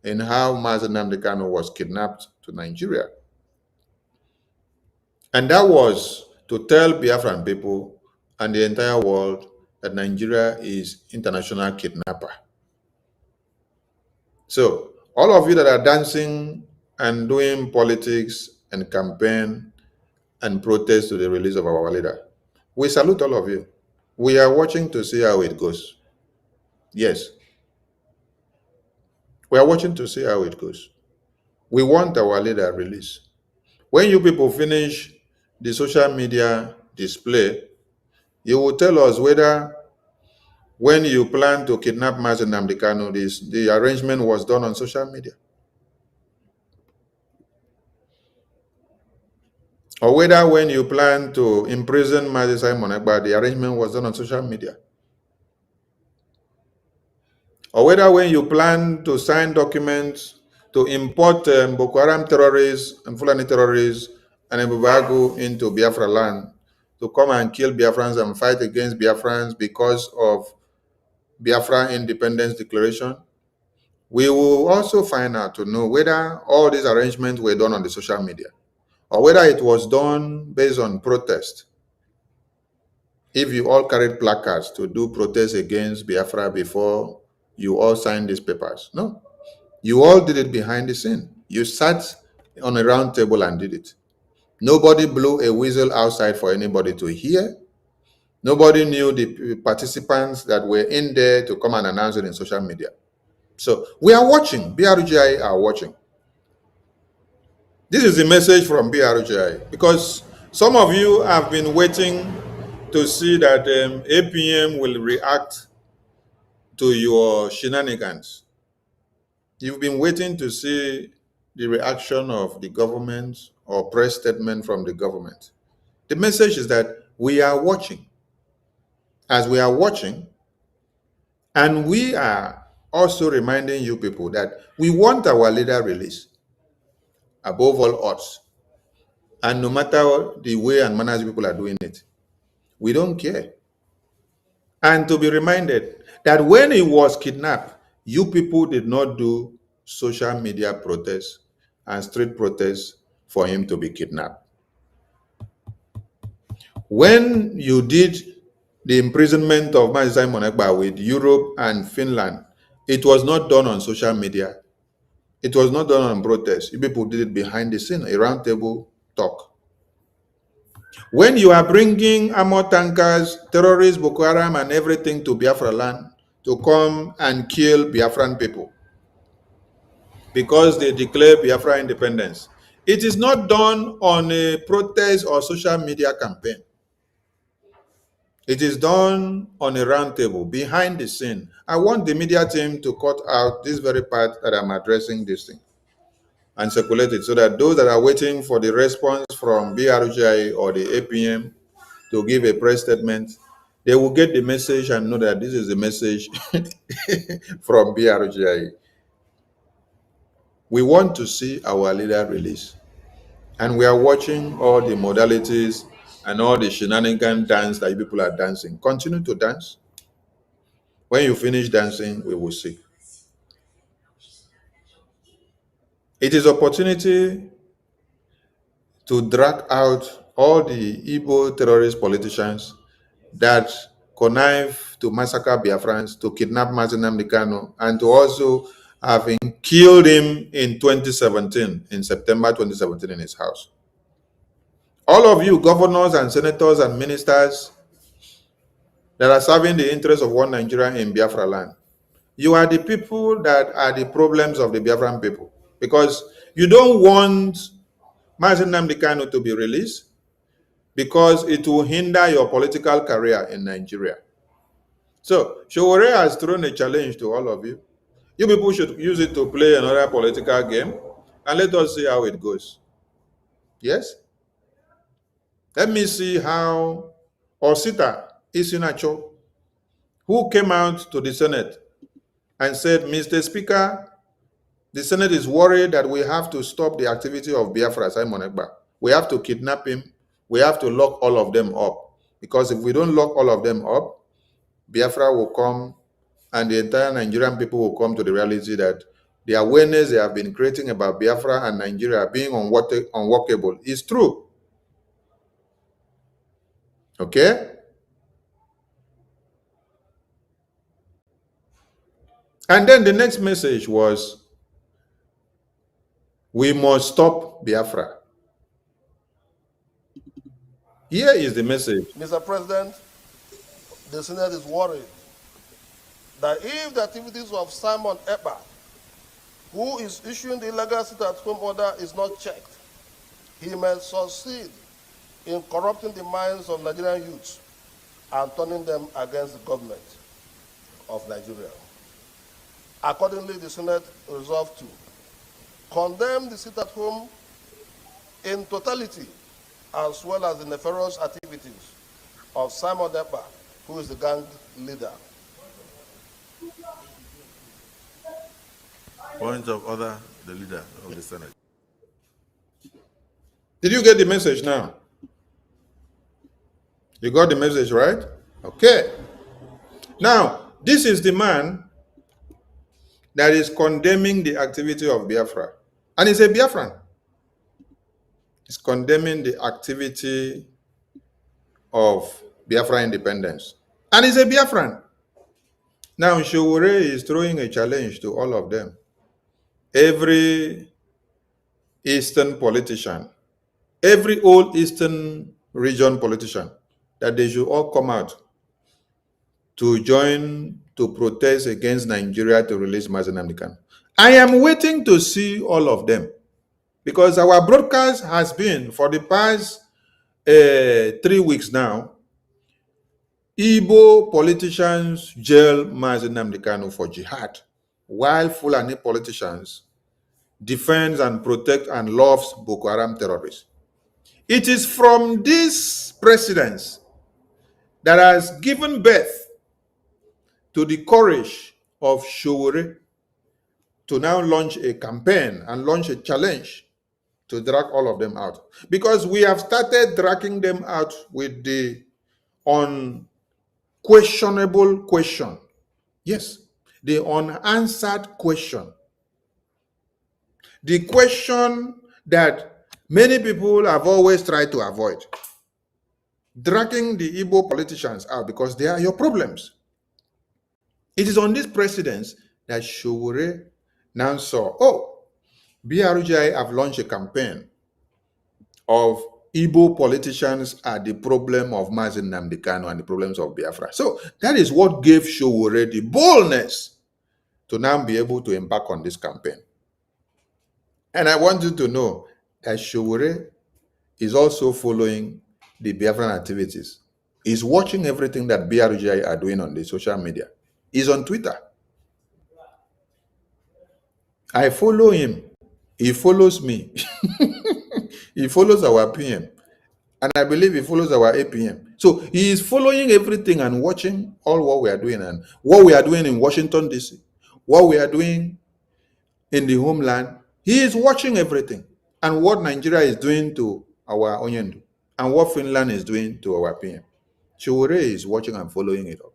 in how Mazi Nnamdi Kanu was kidnapped to Nigeria. And that was to tell Biafran people and the entire world that Nigeria is international kidnapper. So all of you that are dancing and doing politics and campaign and protest to the release of our leader, we salute all of you. We are watching to see how it goes. Yes. We are watching to see how it goes. We want our leader released. When you people finish the social media display, you will tell us whether when you plan to kidnap Mazi Nnamdi Kanu, the arrangement was done on social media. Or whether when you plan to imprison Mazi Simon Ekpa, the arrangement was done on social media. Or whether when you plan to sign documents to import Boko Haram terrorists and Fulani terrorists and Ebubagu into Biafra land to come and kill Biafrans and fight against Biafrans because of Biafra Independence Declaration, we will also find out to know whether all these arrangements were done on the social media or whether it was done based on protest. If you all carried placards to do protests against Biafra before you all signed these papers. No, you all did it behind the scene. You sat on a round table and did it. Nobody blew a whistle outside for anybody to hear. Nobody knew the participants that were in there to come and announce it in social media. So we are watching. BRGI are watching. This is the message from BRGI, because some of you have been waiting to see that APM will react to your shenanigans. You've been waiting to see the reaction of the government or press statement from the government. The message is that we are watching. As we are watching, and we are also reminding you people that we want our leader released above all odds. And no matter the way and manner people are doing it, we don't care. And to be reminded that when he was kidnapped, you people did not do social media protests and street protests for him to be kidnapped. When you did the imprisonment of Mazi Simon Ekpa with Europe and Finland, it was not done on social media. It was not done on protest. You people did it behind the scene, a roundtable talk. When you are bringing armor tankers, terrorists, Boko Haram, and everything to Biafra land to come and kill Biafran people because they declare Biafra independence, it is not done on a protest or social media campaign. It is done on a roundtable, behind the scene. I want the media team to cut out this very part that I'm addressing this thing and circulate it so that those that are waiting for the response from BRGI or the APM to give a press statement, they will get the message and know that this is the message from BRGI. We want to see our leader released. And we are watching all the modalities and all the shenanigan dance that you people are dancing. Continue to dance. When you finish dancing, we will see. It is opportunity to drag out all the Igbo terrorist politicians that connive to massacre Biafrans, to kidnap Mazi Nnamdi Kanu, and to also having killed him in 2017, in September 2017 in his house. All of you governors and senators and ministers that are serving the interests of one Nigeria in Biafra land, you are the people that are the problems of the Biafran people, because you don't want Mazi Nnamdi Kanu to be released because it will hinder your political career in Nigeria. So, Showore has thrown a challenge to all of you. You people should use it to play another political game, and let us see how it goes. Yes? Let me see how Osita Isinacho, who came out to the Senate and said, Mr. Speaker, the Senate is worried that we have to stop the activity of Biafra Simon Ekpa. We have to kidnap him. We have to lock all of them up. Because if we don't lock all of them up, Biafra will come and the entire Nigerian people will come to the reality that the awareness they have been creating about Biafra and Nigeria being unworkable is true. Okay? And then the next message was, we must stop Biafra. Here is the message. Mr. President, the Senate is worried that if the activities of Simon Ekpa, who is issuing the illegal sit-at-home order, is not checked, he may succeed in corrupting the minds of Nigerian youths and turning them against the government of Nigeria. Accordingly, the Senate resolved to condemn the sit-at-home in totality, as well as the nefarious activities of Simon Ekpa, who is the gang leader. Point of order, the leader of the Senate. Did you get the message now? You got the message, right? Okay. Now, this is the man that is condemning the activity of Biafra. And he's a Biafran. He's condemning the activity of Biafra independence. And he's a Biafran. Now, Showore is throwing a challenge to all of them. Every Eastern politician, every old Eastern region politician, that they should all come out to join to protest against Nigeria to release Mazi Nnamdi Kanu. I am waiting to see all of them, because our broadcast has been for the past 3 weeks now. Igbo politicians jail Mazi Nnamdi Kanu for jihad, while Fulani politicians defend and protect and loves Boko Haram terrorists. It is from these presidents that has given birth to the courage of Showore to now launch a campaign and launch a challenge to drag all of them out. Because we have started dragging them out with the unquestioned questionable question. Yes, the unanswered question. The question that many people have always tried to avoid. Dragging the Igbo politicians out because they are your problems. It is on this precedence that Showore now saw, oh, BRGI have launched a campaign of Igbo politicians are the problem of Mazi Nnamdi Kanu and the problems of Biafra. So that is what gave Showore the boldness to now be able to embark on this campaign. And I want you to know that Showore is also following the Biafran activities. He's watching everything that BRGI are doing on the social media. He's on Twitter. I follow him. He follows me. He follows our PM. And I believe he follows our APM. So he is following everything and watching all what we are doing and what we are doing in Washington, D.C., what we are doing in the homeland. He is watching everything and what Nigeria is doing to our Onyendu and what Finland is doing to our PM. Showore is watching and following it up.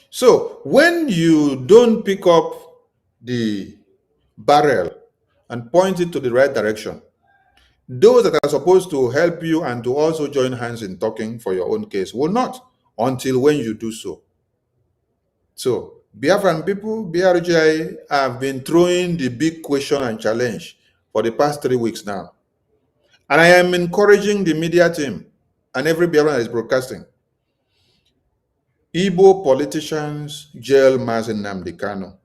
So when you don't pick up the barrel and point it to the right direction, those that are supposed to help you and to also join hands in talking for your own case will not until when you do so. So Biafran people, BRGI have been throwing the big question and challenge for the past 3 weeks now. And I am encouraging the media team and every Biafran that is broadcasting. Igbo politicians jail Mazi Nnamdi Kanu.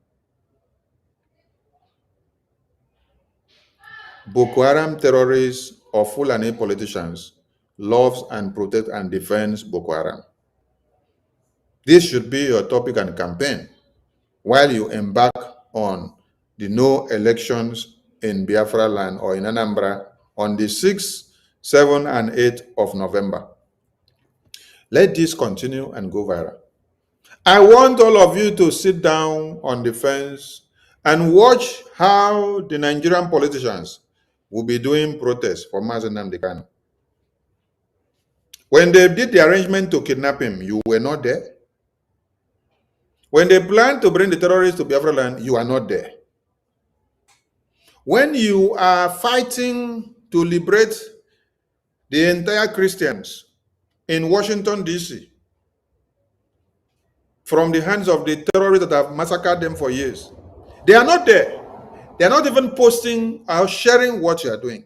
Boko Haram terrorists or Fulani politicians loves and protect and defends Boko Haram. This should be your topic and campaign while you embark on the no elections in Biafra land or in Anambra on the 6th, 7th, and 8th of November. Let this continue and go viral. I want all of you to sit down on the fence and watch how the Nigerian politicians will be doing protests for Mazi Nnamdi Kanu. When they did the arrangement to kidnap him, you were not there. When they planned to bring the terrorists to Biafra land, you are not there. When you are fighting to liberate the entire Christians in Washington, D.C., from the hands of the terrorists that have massacred them for years, they are not there. They are not even posting or sharing what you are doing.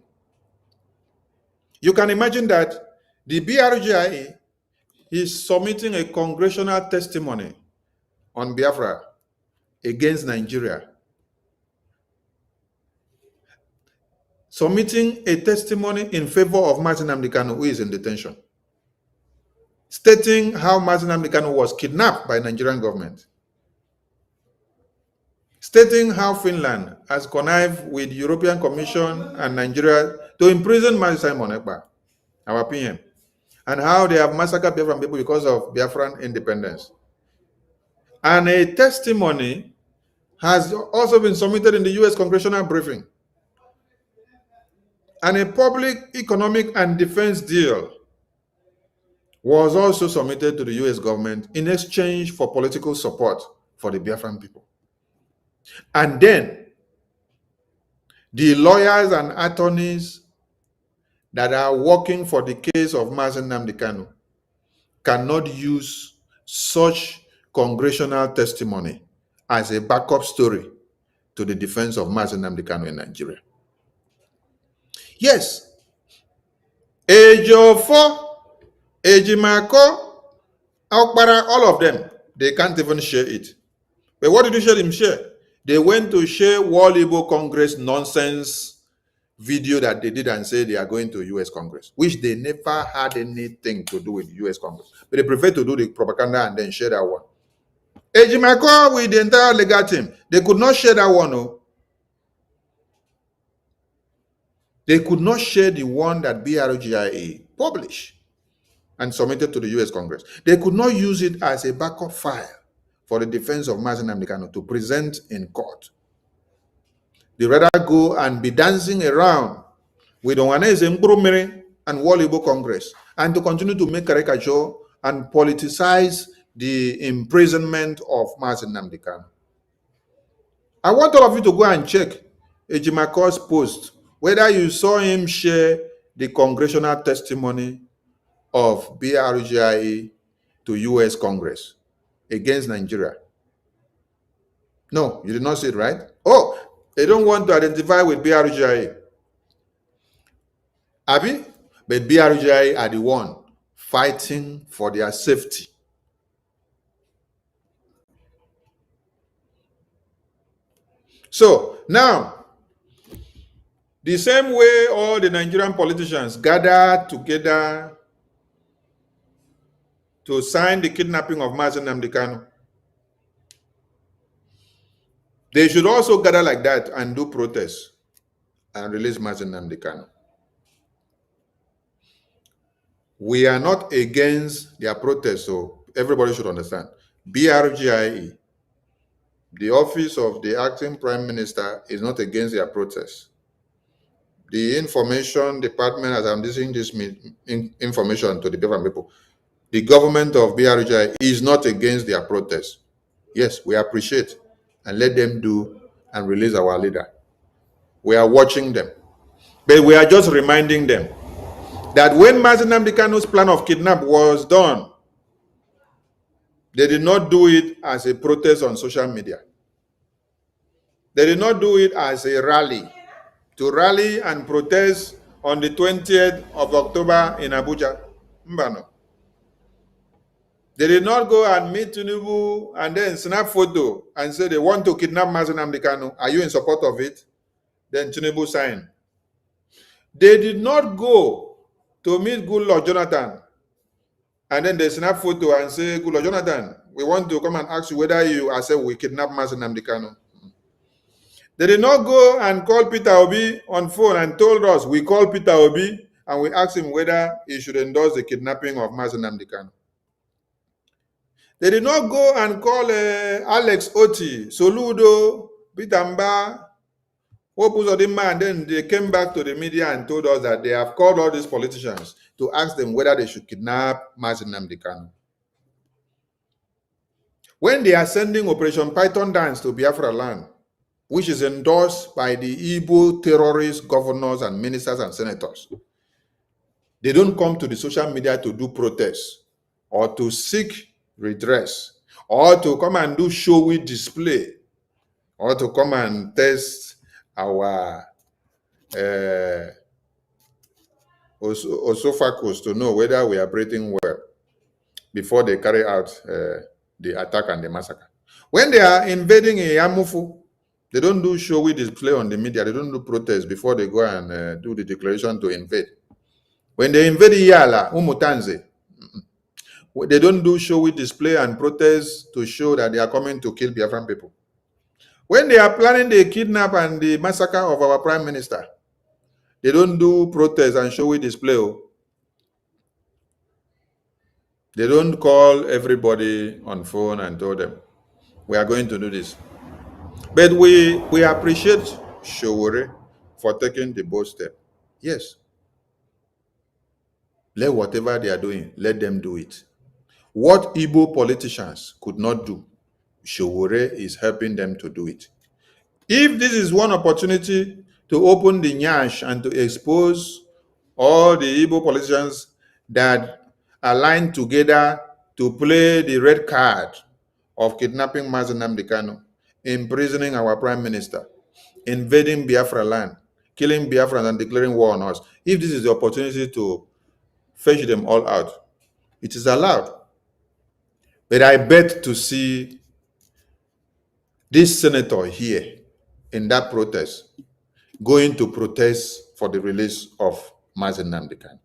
You can imagine that the BRGI is submitting a congressional testimony on Biafra against Nigeria, submitting a testimony in favor of Mazi Nnamdi Kanu, who is in detention, stating how Mazi Nnamdi Kanu was kidnapped by the Nigerian government, stating how Finland has connived with the European Commission and Nigeria to imprison Mazi Simon Ekpa, our PM, and how they have massacred Biafran people because of Biafran independence. And a testimony has also been submitted in the U.S. congressional briefing. And a public economic and defense deal was also submitted to the U.S. government in exchange for political support for the Biafran people. And then the lawyers and attorneys that are working for the case of Mazi Nnamdi Kanu cannot use such congressional testimony as a backup story to the defense of Mazi Nnamdi Kanu in Nigeria. Yes, Ejiofor, Ejimako, Okpara, all of them, they can't even share it. But what did you share them share? They went to share World Igbo Congress nonsense video that they did and say they are going to US Congress, which they never had anything to do with US Congress. But they prefer to do the propaganda and then share that one. Ejimako with the entire legal team, they could not share that one. No. They could not share the one that BRGIA published and submitted to the US Congress. They could not use it as a backup file for the defense of Mazi Nnamdi Kanu to present in court. They rather go and be dancing around with Owaneze Mburumere and World Igbo Congress, and to continue to make caricature and politicize the imprisonment of Mazi Nnamdi Kanu. I want all of you to go and check Ejimakor's post, whether you saw him share the congressional testimony of BRGIA to US Congress against Nigeria. No, you did not see it, right? Oh, they don't want to identify with BRGIA. Abi? But BRGIA are the one fighting for their safety. So now, the same way all the Nigerian politicians gather together to sign the kidnapping of Mazi Nnamdi Kanu, they should also gather like that and do protests and release Mazi Nnamdi Kanu. We are not against their protests, so everybody should understand. BRGIE, the office of the acting prime minister, is not against their protests. The information department, as I'm listening this information to the different people, the government of BRGIE is not against their protests. Yes, we appreciate and let them do and release our leader. We are watching them. But we are just reminding them that when Mazi Nnamdi Kanu's plan of kidnap was done, they did not do it as a protest on social media. They did not do it as a rally, to rally and protest on the 20th of October in Abuja. Mbano. They did not go and meet Tinubu and then snap photo and say they want to kidnap Mazi Nnamdi Kanu. Are you in support of it? Then Tinubu signed. They did not go to meet Goodluck Jonathan and then they snap photo and say, Goodluck Jonathan, we want to come and ask you whether you accept we kidnap Mazi Nnamdi Kanu. They did not go and call Peter Obi on phone and told us we called Peter Obi and we asked him whether he should endorse the kidnapping of Mazi Nnamdi Kanu. They did not go and call Alex Oti, Soludo, Peter Mba, Opus Odima, and then they came back to the media and told us that they have called all these politicians to ask them whether they should kidnap Mazi Nnamdi Kanu. When they are sending Operation Python Dance to Biafra land, which is endorsed by the Igbo terrorist governors and ministers and senators, they don't come to the social media to do protests or to seek redress or to come and do showy display or to come and test our esophagus to know whether we are breathing well before they carry out the attack and the massacre. When they are invading a Yamufu, they don't do showy display on the media. They don't do protests before they go and do the declaration to invade. When they invade Yala, Umutanze, they don't do showy display and protests to show that they are coming to kill Biafran people. When they are planning the kidnap and the massacre of our prime minister, they don't do protests and showy display. They don't call everybody on phone and tell them, we are going to do this. But we appreciate Showore for taking the bold step. Yes. Let whatever they are doing, let them do it. What Igbo politicians could not do, Showore is helping them to do it. If this is one opportunity to open the nyash and to expose all the Igbo politicians that align together to play the red card of kidnapping Mazi Nnamdi Kanu, imprisoning our prime minister, invading Biafra land, killing Biafrans and declaring war on us, if this is the opportunity to fetch them all out, it is allowed. But I bet to see this senator here in that protest going to protest for the release of Mazi Nnamdi Kanu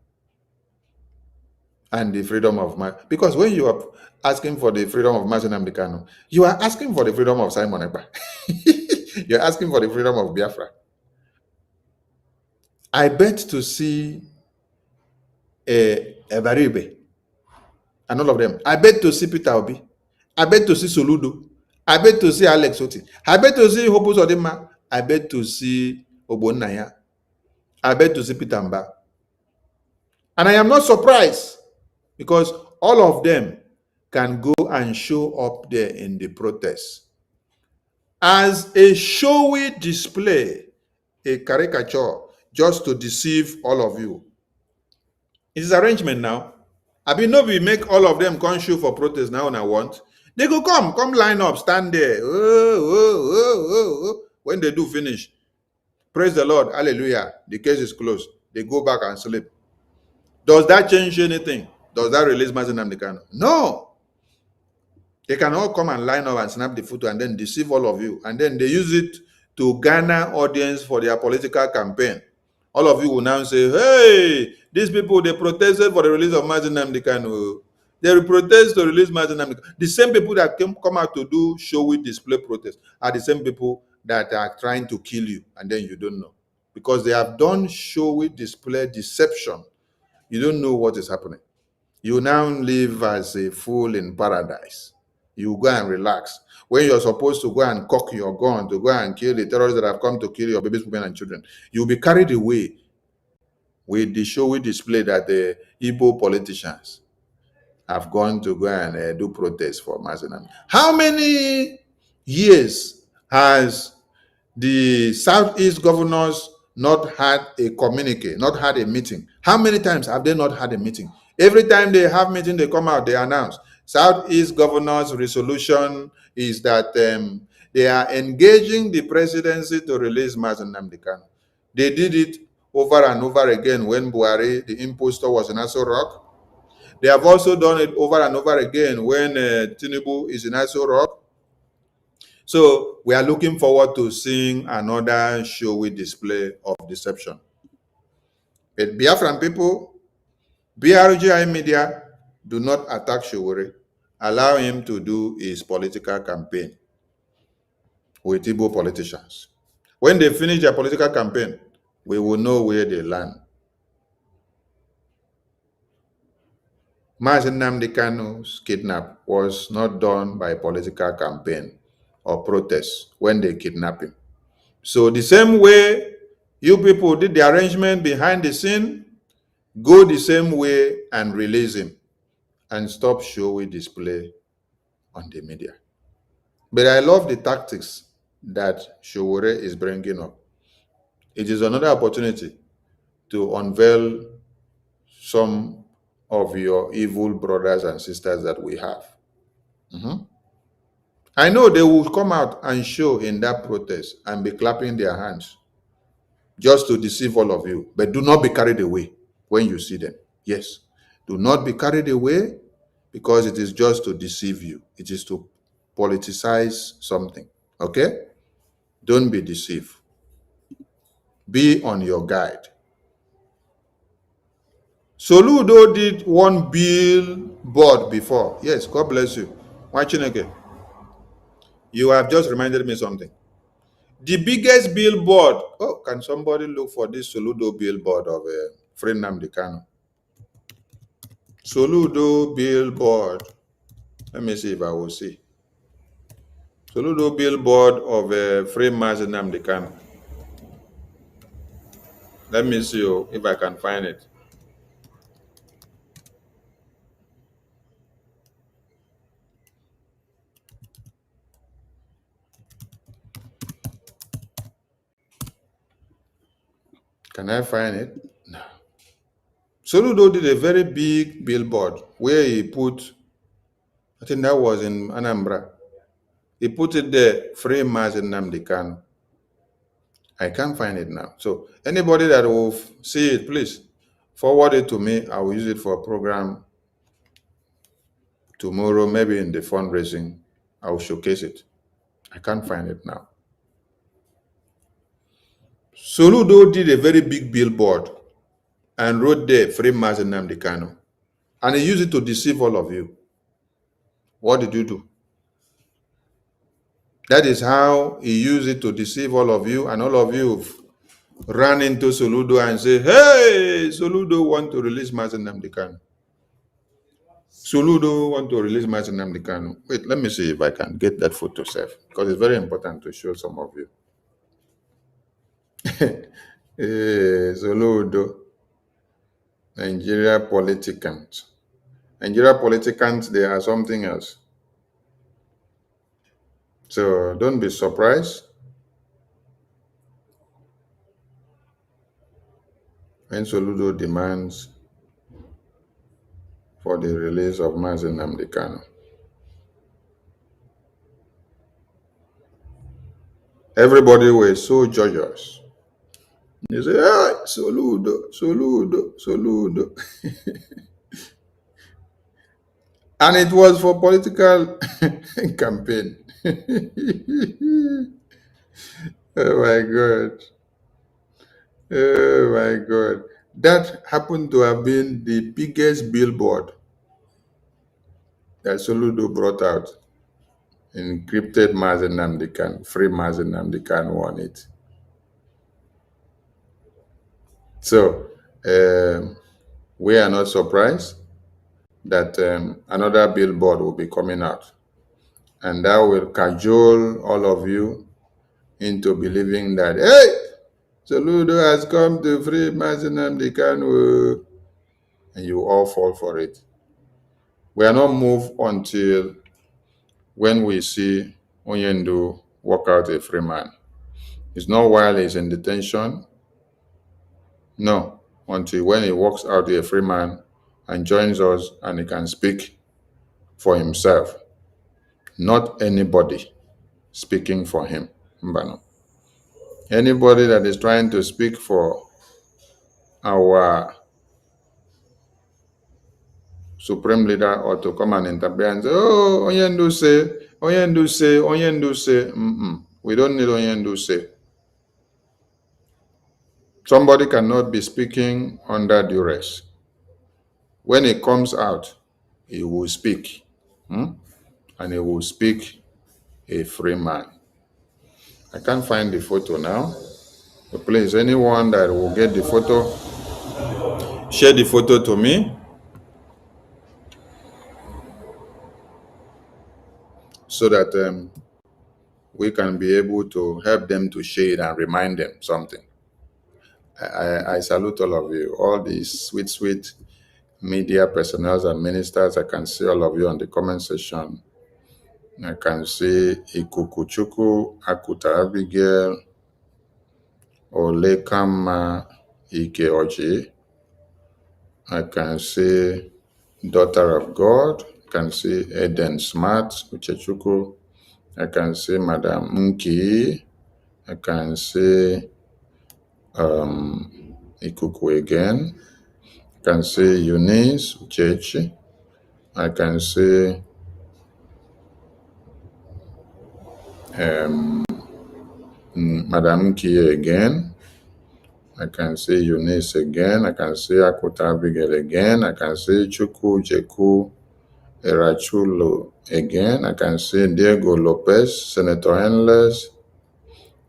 and the freedom of because when you are asking for the freedom of Mazi Nnamdi Kanu, you are asking for the freedom of Simon Ekpa. You're asking for the freedom of Biafra. I bet to see Ebaribe and all of them. I bet to see Peter Obi. I bet to see Soludo. I bet to see Alex Oti. I bet to see Hopus Odima. I bet to see Ogbonnaya. I bet to see Peter Mba. And I am not surprised because all of them can go and show up there in the protest as a showy display, a caricature, just to deceive all of you. It's arrangement now. I mean, no, we make all of them come show for protest now and I want. They go come line up, stand there. When they do finish, praise the Lord, hallelujah, the case is closed. They go back and sleep. Does that change anything? Does that release Mazi Nnamdi Kanu? No. They can all come and line up and snap the photo and then deceive all of you. And then they use it to garner audience for their political campaign. All of you will now say, hey, these people, they protested for the release of Mazi Nnamdi Kanu. They protest to release Mazi Nnamdi Kanu. The same people that come out to do showy display protests are the same people that are trying to kill you, and then you don't know. Because they have done showy display deception. You don't know what is happening. You now live as a fool in paradise. You go and relax. When you're supposed to go and cock your gun to go and kill the terrorists that have come to kill your babies, women, and children, you'll be carried away with the showy display that the Igbo politicians have gone to go and do protests for Mazi Nnamdi. How many years has the Southeast governors not had a communique, not had a meeting? How many times have they not had a meeting? Every time they have meeting, they come out, they announce. Southeast governors' resolution is that they are engaging the presidency to release Mazi Nnamdi Kanu. They did it over and over again when Buhari, the impostor, was in Aso Rock. They have also done it over and over again when Tinubu is in Aso Rock. So we are looking forward to seeing another showy display of deception. But Biafran people, BRGI media, do not attack Showore. Allow him to do his political campaign with Igbo politicians. When they finish their political campaign, we will know where they land. Mazi Nnamdi Kanu's kidnap was not done by political campaign or protest when they kidnapped him. So the same way you people did the arrangement behind the scene, go the same way and release him and stop showy display on the media. But I love the tactics that Showore is bringing up. It is another opportunity to unveil some of your evil brothers and sisters that we have. I know they will come out and show in that protest and be clapping their hands just to deceive all of you. But do not be carried away when you see them. Yes, do not be carried away because it is just to deceive you. It is to politicize something. Okay? Don't be deceived. Be on your guard. Soludo did one billboard before. Yes, God bless you. Watching again. You have just reminded me something. The biggest billboard. Oh, can somebody look for this Soludo billboard of Free Nnamdi Kanu? Soludo billboard. Let me see if I will see. Soludo billboard of Free Mazi Nnamdi Kanu. Let me see if I can find it. Can I find it? No. Soludo did a very big billboard where he put, I think that was in Anambra. He put it there, Free Mazi Nnamdi Kanu. I can't find it now. So anybody that will see it, please forward it to me. I will use it for a program tomorrow, maybe in the fundraising. I will showcase it. I can't find it now. Soludo did a very big billboard and wrote there, Free Mazi Nnamdi Kanu. And he used it to deceive all of you. What did you do? That is how he used it to deceive all of you, and all of you ran into Soludo and say, hey, Soludo want to release Mazi Nnamdi Kanu. Soludo want to release Mazi Nnamdi Kanu. Wait, let me see if I can get that photo safe, because it's very important to show some of you. Hey, Soludo. Nigeria politicants. Nigeria politicants, they are something else. So don't be surprised when Soludo demands for the release of Mazi Nnamdi Kanu. Everybody was so joyous. They say, hey, Soludo, Soludo, Soludo. And it was for political campaign. Oh my God. Oh my God. That happened to have been the biggest billboard that Soludo brought out. Encrypted Mazi Nnamdi Kanu, free Mazi Nnamdi Kanu on it. So, we are not surprised that another billboard will be coming out. And that will cajole all of you into believing that, hey, Soludo has come to free Mazi Nnamdi Kanu. And you all fall for it. We are not moved until when we see Onyendu walk out a free man. It's not while he's in detention. No, until when he walks out a free man and joins us and he can speak for himself. Not anybody speaking for him. Mbano. Anybody that is trying to speak for our supreme leader or to come and interpret and say, oh, Onyendu say, Onyendu say, Onyendu say. We don't need Onyendu say. Somebody cannot be speaking under duress. When he comes out, he will speak. And he will speak a free man. I can't find the photo now. So please, anyone that will get the photo, share the photo to me so that we can be able to help them to share it and remind them something. I salute all of you, all these sweet, sweet media personnel and ministers. I can see all of you on the comment section. I can see Ikukuchuku, Akuta Abigail, Olekama Ikeoji. I can see Daughter of God. I can see Eden Smart, Uchechuku. I can see Madam Nki. I can see Ikuku again. I can see Eunice Uchechi. I can see Madam Nki again. I can see Eunice again. I can see Akuta Abigail again. I can see Chuku Jeku Erachulo again. I can see Diego Lopez, Senator Endless,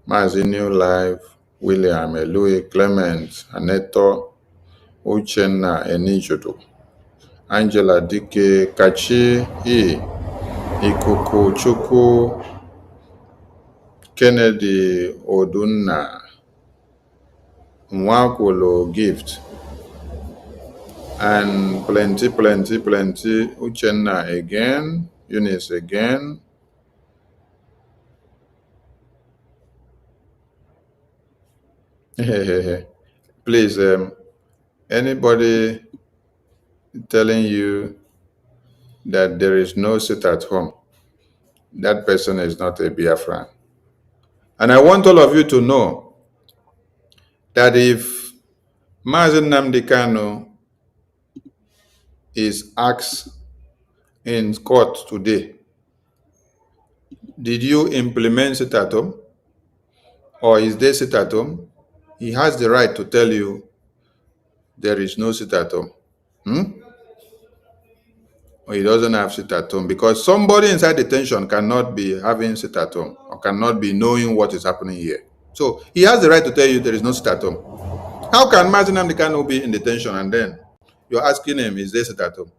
Mazi New Life, William Elui, Clement, Aneto, Uchenna Enijudu, Angela Dike, Kachi E, Ikuku Chuku, Kennedy Odunna, Mwakolo Gift, and plenty. Uchenna again, Eunice again. Please, anybody telling you that there is no seat at home, that person is not a Biafran. And I want all of you to know that if Mazi Nnamdi Kanu is asked in court today, did you implement sit at home? Or is there sit at home? He has the right to tell you there is no sit at home. Or he doesn't have sit at home, because somebody inside detention cannot be having sit at home or cannot be knowing what is happening here. So he has the right to tell you there is no sit at home. How can Mazi Nnamdi Kanu be in detention and then you're asking him, is there sit at home?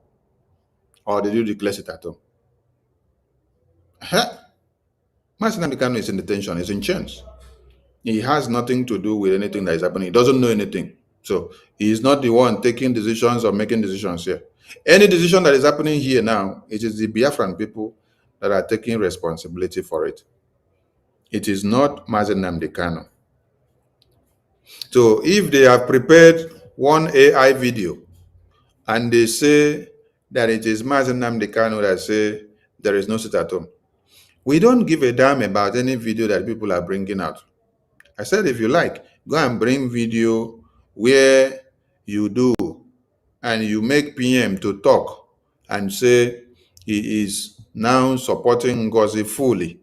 Or did you declare sit at home? Mazi Nnamdi Kanu is in detention, he's in chains. He has nothing to do with anything that is happening. He doesn't know anything. So he is not the one taking decisions or making decisions here. Any decision that is happening here now, it is the Biafran people that are taking responsibility for it. It is not Mazen Nnamdi Kanu. So if they have prepared one AI video and they say that it is Mazen Nnamdi Kanu that say there is no sit at home, we don't give a damn about any video that people are bringing out. I said, if you like, go and bring video where you do and you make PM to talk and say he is now supporting Ngozi fully.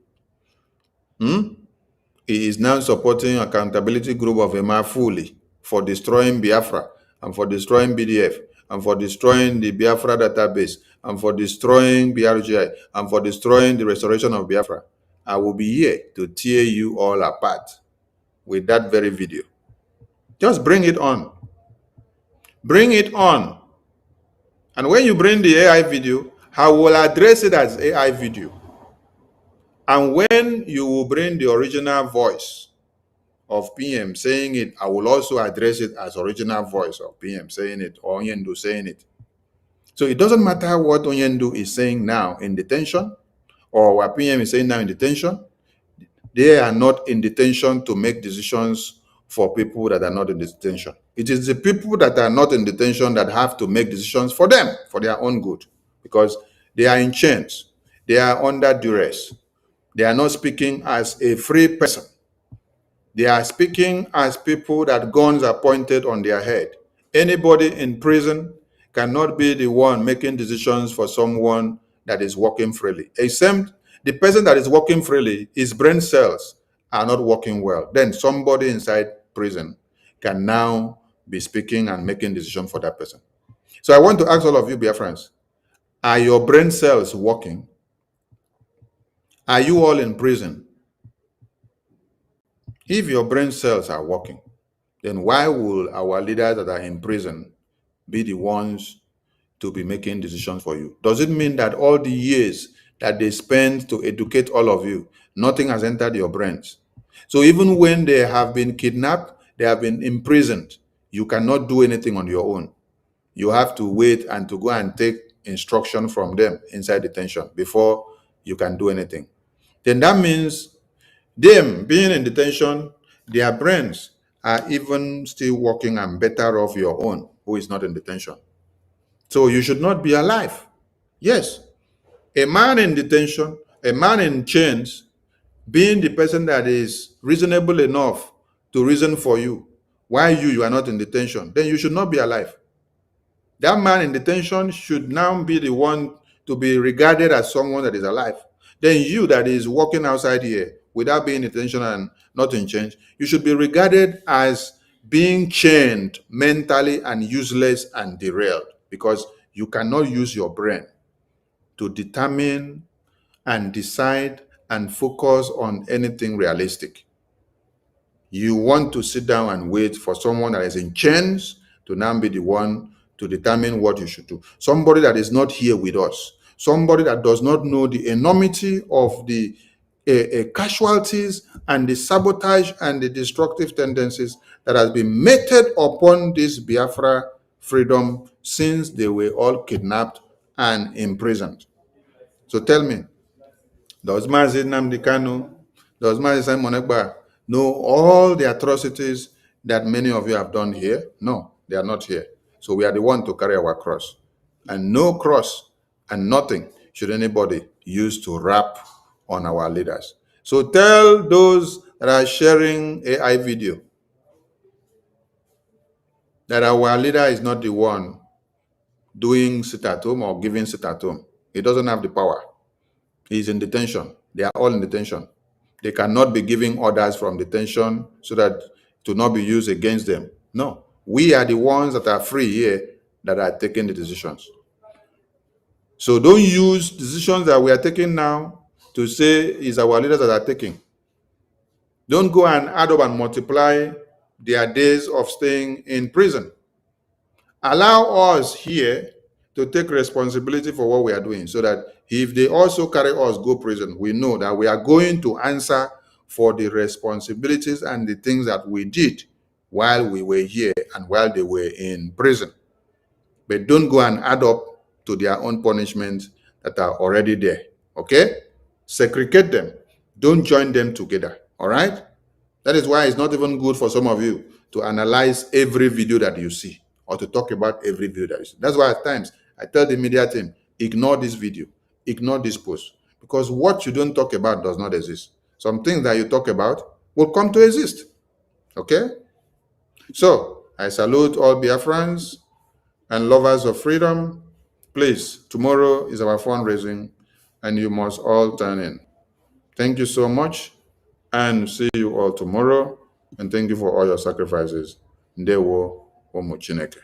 He is now supporting accountability group of Emma fully for destroying Biafra and for destroying BDF and for destroying the Biafra database and for destroying BRGI and for destroying the restoration of Biafra. I will be here to tear you all apart with that very video. Just bring it on. Bring it on. And when you bring the AI video, I will address it as AI video. And when you will bring the original voice of PM saying it, I will also address it as original voice of PM saying it or Onyendu saying it. So it doesn't matter what Onyendu is saying now in detention or what PM is saying now in detention. They are not in detention to make decisions for people that are not in detention. It is the people that are not in detention that have to make decisions for them, for their own good, because they are in chains. They are under duress. They are not speaking as a free person. They are speaking as people that guns are pointed on their head. Anybody in prison cannot be the one making decisions for someone that is working freely, except the person that is working freely, his brain cells are not working well. Then somebody inside prison can now be speaking and making decisions for that person. So I want to ask all of you, Biafrans, are your brain cells working? Are you all in prison? If your brain cells are working, then why will our leaders that are in prison be the ones to be making decisions for you? Does it mean that all the years that they spend to educate all of you, nothing has entered your brains? So even when they have been kidnapped, they have been imprisoned, you cannot do anything on your own. You have to wait and to go and take instruction from them inside detention before you can do anything. Then that means them being in detention, their brains are even still working and better off your own, who is not in detention. So you should not be alive. Yes, a man in detention, a man in chains, being the person that is reasonable enough to reason for you, why you are not in detention, then you should not be alive. That man in detention should now be the one to be regarded as someone that is alive. Then you that is walking outside here without being in detention and not in chains, you should be regarded as being chained mentally and useless and derailed, because you cannot use your brain to determine and decide and focus on anything realistic. You want to sit down and wait for someone that is in chains to now be the one to determine what you should do. Somebody that is not here with us, somebody that does not know the enormity of the casualties and the sabotage and the destructive tendencies that has been meted upon this Biafra freedom since they were all kidnapped and imprisoned. So tell me, does Mazi Nnamdi Kanu, does Mazi Simon Ekpa know all the atrocities that many of you have done here? No, they are not here. So we are the one to carry our cross. And no cross and nothing should anybody use to rap on our leaders. So tell those that are sharing AI video that our leader is not the one doing sit at home or giving sit at home. He doesn't have the power. He's in detention. They are all in detention. They cannot be giving orders from detention so that to not be used against them. No, we are the ones that are free here that are taking the decisions. So don't use decisions that we are taking now to say it's our leaders that are taking. Don't go and add up and multiply their days of staying in prison. Allow us here to take responsibility for what we are doing, so that if they also carry us go prison, we know that we are going to answer for the responsibilities and the things that we did while we were here and while they were in prison. But don't go and add up to their own punishments that are already there. Okay? Segregate them. Don't join them together. All right? That is why it's not even good for some of you to analyze every video that you see or to talk about every video that you see. That's why at times I tell the media team, ignore this video, ignore this post, because what you don't talk about does not exist. Some things that you talk about will come to exist. Okay? So I salute all Biafrans and lovers of freedom. Please, tomorrow is our fundraising and you must all turn in. Thank you so much and see you all tomorrow. And thank you for all your sacrifices. Ndewo Omo Chineke.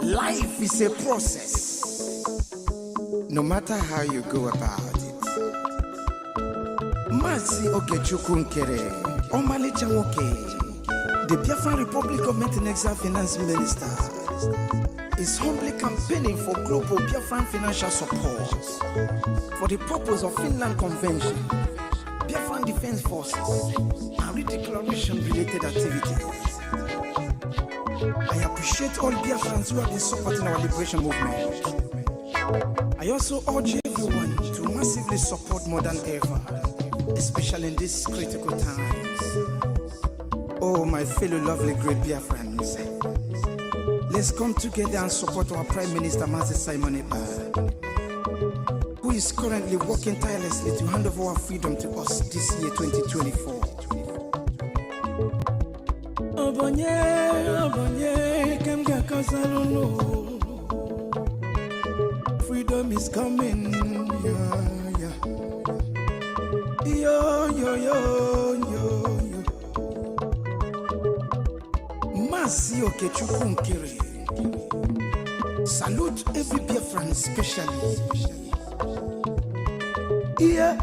Life is a process. No matter how you go about it. Masi Okechukwu Nkere, Omalicha Nwoke, the Biafran Republic of Maintenance Finance Minister, is humbly campaigning for global Biafran financial support for the purpose of Finland Convention, Biafran Defense Forces, and redeclaration-related activities. I appreciate all Biafrans who have been supporting our liberation movement. I also urge everyone to massively support more than ever, especially in these critical times. Oh, my fellow lovely great Biafrans, let's come together and support our Prime Minister, Mazi Simon Ekpa, who is currently working tirelessly to hand over our freedom to us this year, 2024. Freedom is coming, yeah. Yo. Masi Okechukwu Nkere. Salute every Biafran especially. Yeah.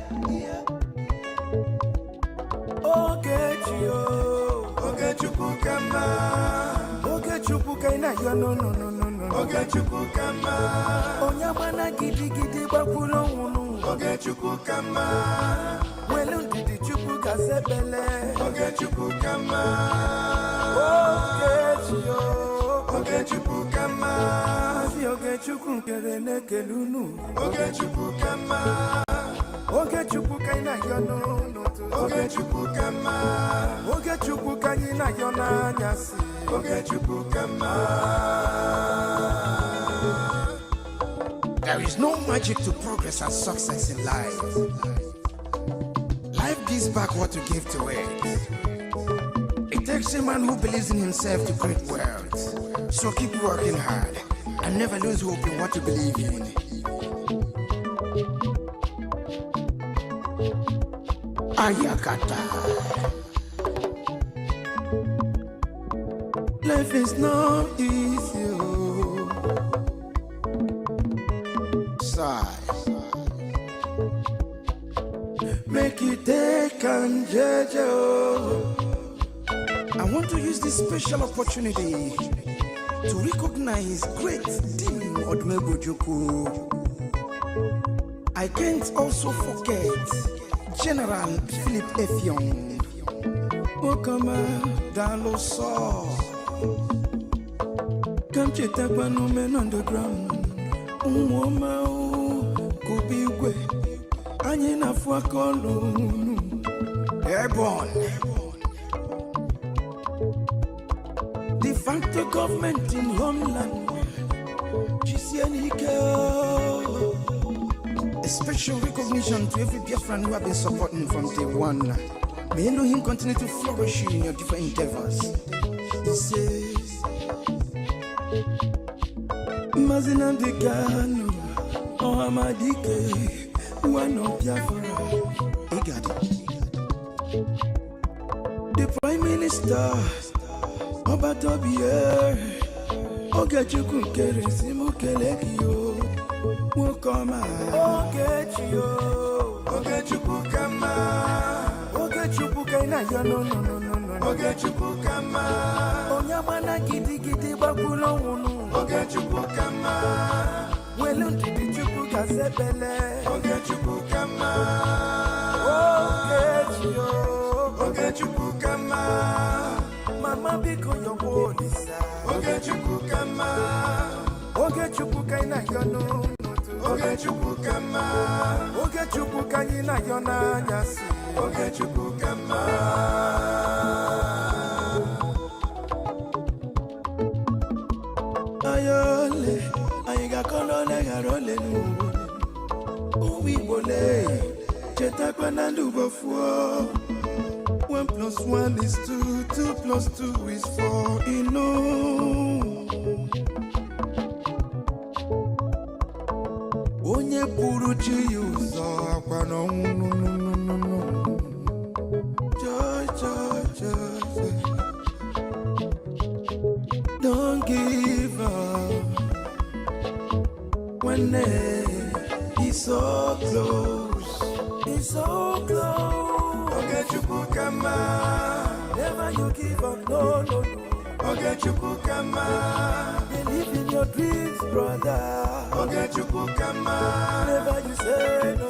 Okechukwu kama. Okechukwu kaina yo no. Okechukwu kama. Onyamana gidi bakulo unu. Okechukwu kama. Welu didi chukwu kasebele. Okechukwu kama. Okechukwu kama. Si Okechukwu Nkere nekelunu. Okechukwu kama. Okechukwu kaina yo no. Okechukwu kama. Okechukwu kaina yo na nyasi. Okechukwu kama. There is no magic to progress and success in life. Life gives back what you give to it. It takes a man who believes in himself to create wealth. So keep working hard and never lose hope in what you believe in. Ayakata. Life is not easy. Make it take and judge. I want to use this special opportunity to recognize great Dim Odumegwu. I can't also forget General Philip Effiong, Okama Daloso, Kamchetakbanu men on the ground, Umwoma Kubigwe. Airborne. De facto government in homeland. A special recognition to every Biafran who have been supporting from day one. May Elohim continue to flourish in your different endeavors. He says, Mazinam de Gano, Ohamadike. One of Biafra, he got it. The Prime Minister, Obatobie, Okechukwu Nkere Simukelekio, Mukoma, Okechukwu kama, Okechukwu kaina yo no. Okechukwu kama, Onyamana gidi bakulo unu. Okechukwu kama. Welu didi chukwu kasebele. Okechukwu kama. Okechukwu. Chukukama, Mama Biko Yobolisa, Oge Chukukama, Oge Chukukaina Yono, Oge Chukukama, Oge Chukukaina Yona Yasi, Oge Chukukama. Ayole, Aiga Kolole Garole Nubu, Ubi Bole, Chetakwana Lubofo. 1 + 1 is 2, 2 + 2 is 4, Onye puru chi uzo akwa no. Joy. Don't give up when he's so close. He's so close. Oge Chukukama, never you give up, no. Oge Chukukama, believe in your dreams, brother. Oge Chukukama, never you say no.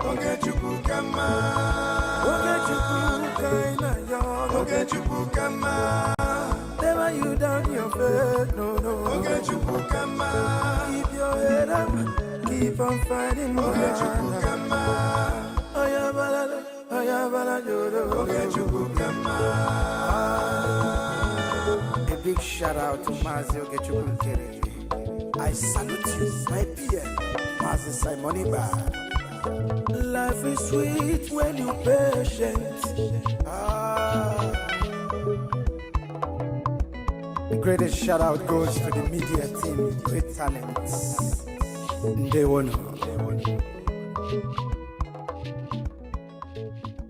Oge Chukukama, Oge Chukukaina yon. Oge Chukukama, never you down your faith, no. Oge Chukukama, keep your head up, keep on fighting. Oge Chukukama. A big shout out to Mazi Ogechukukere. I salute you, my PM, Mazi Simoniba. Life is sweet when you're patient. The greatest shout out goes to the media team, great talents. They won.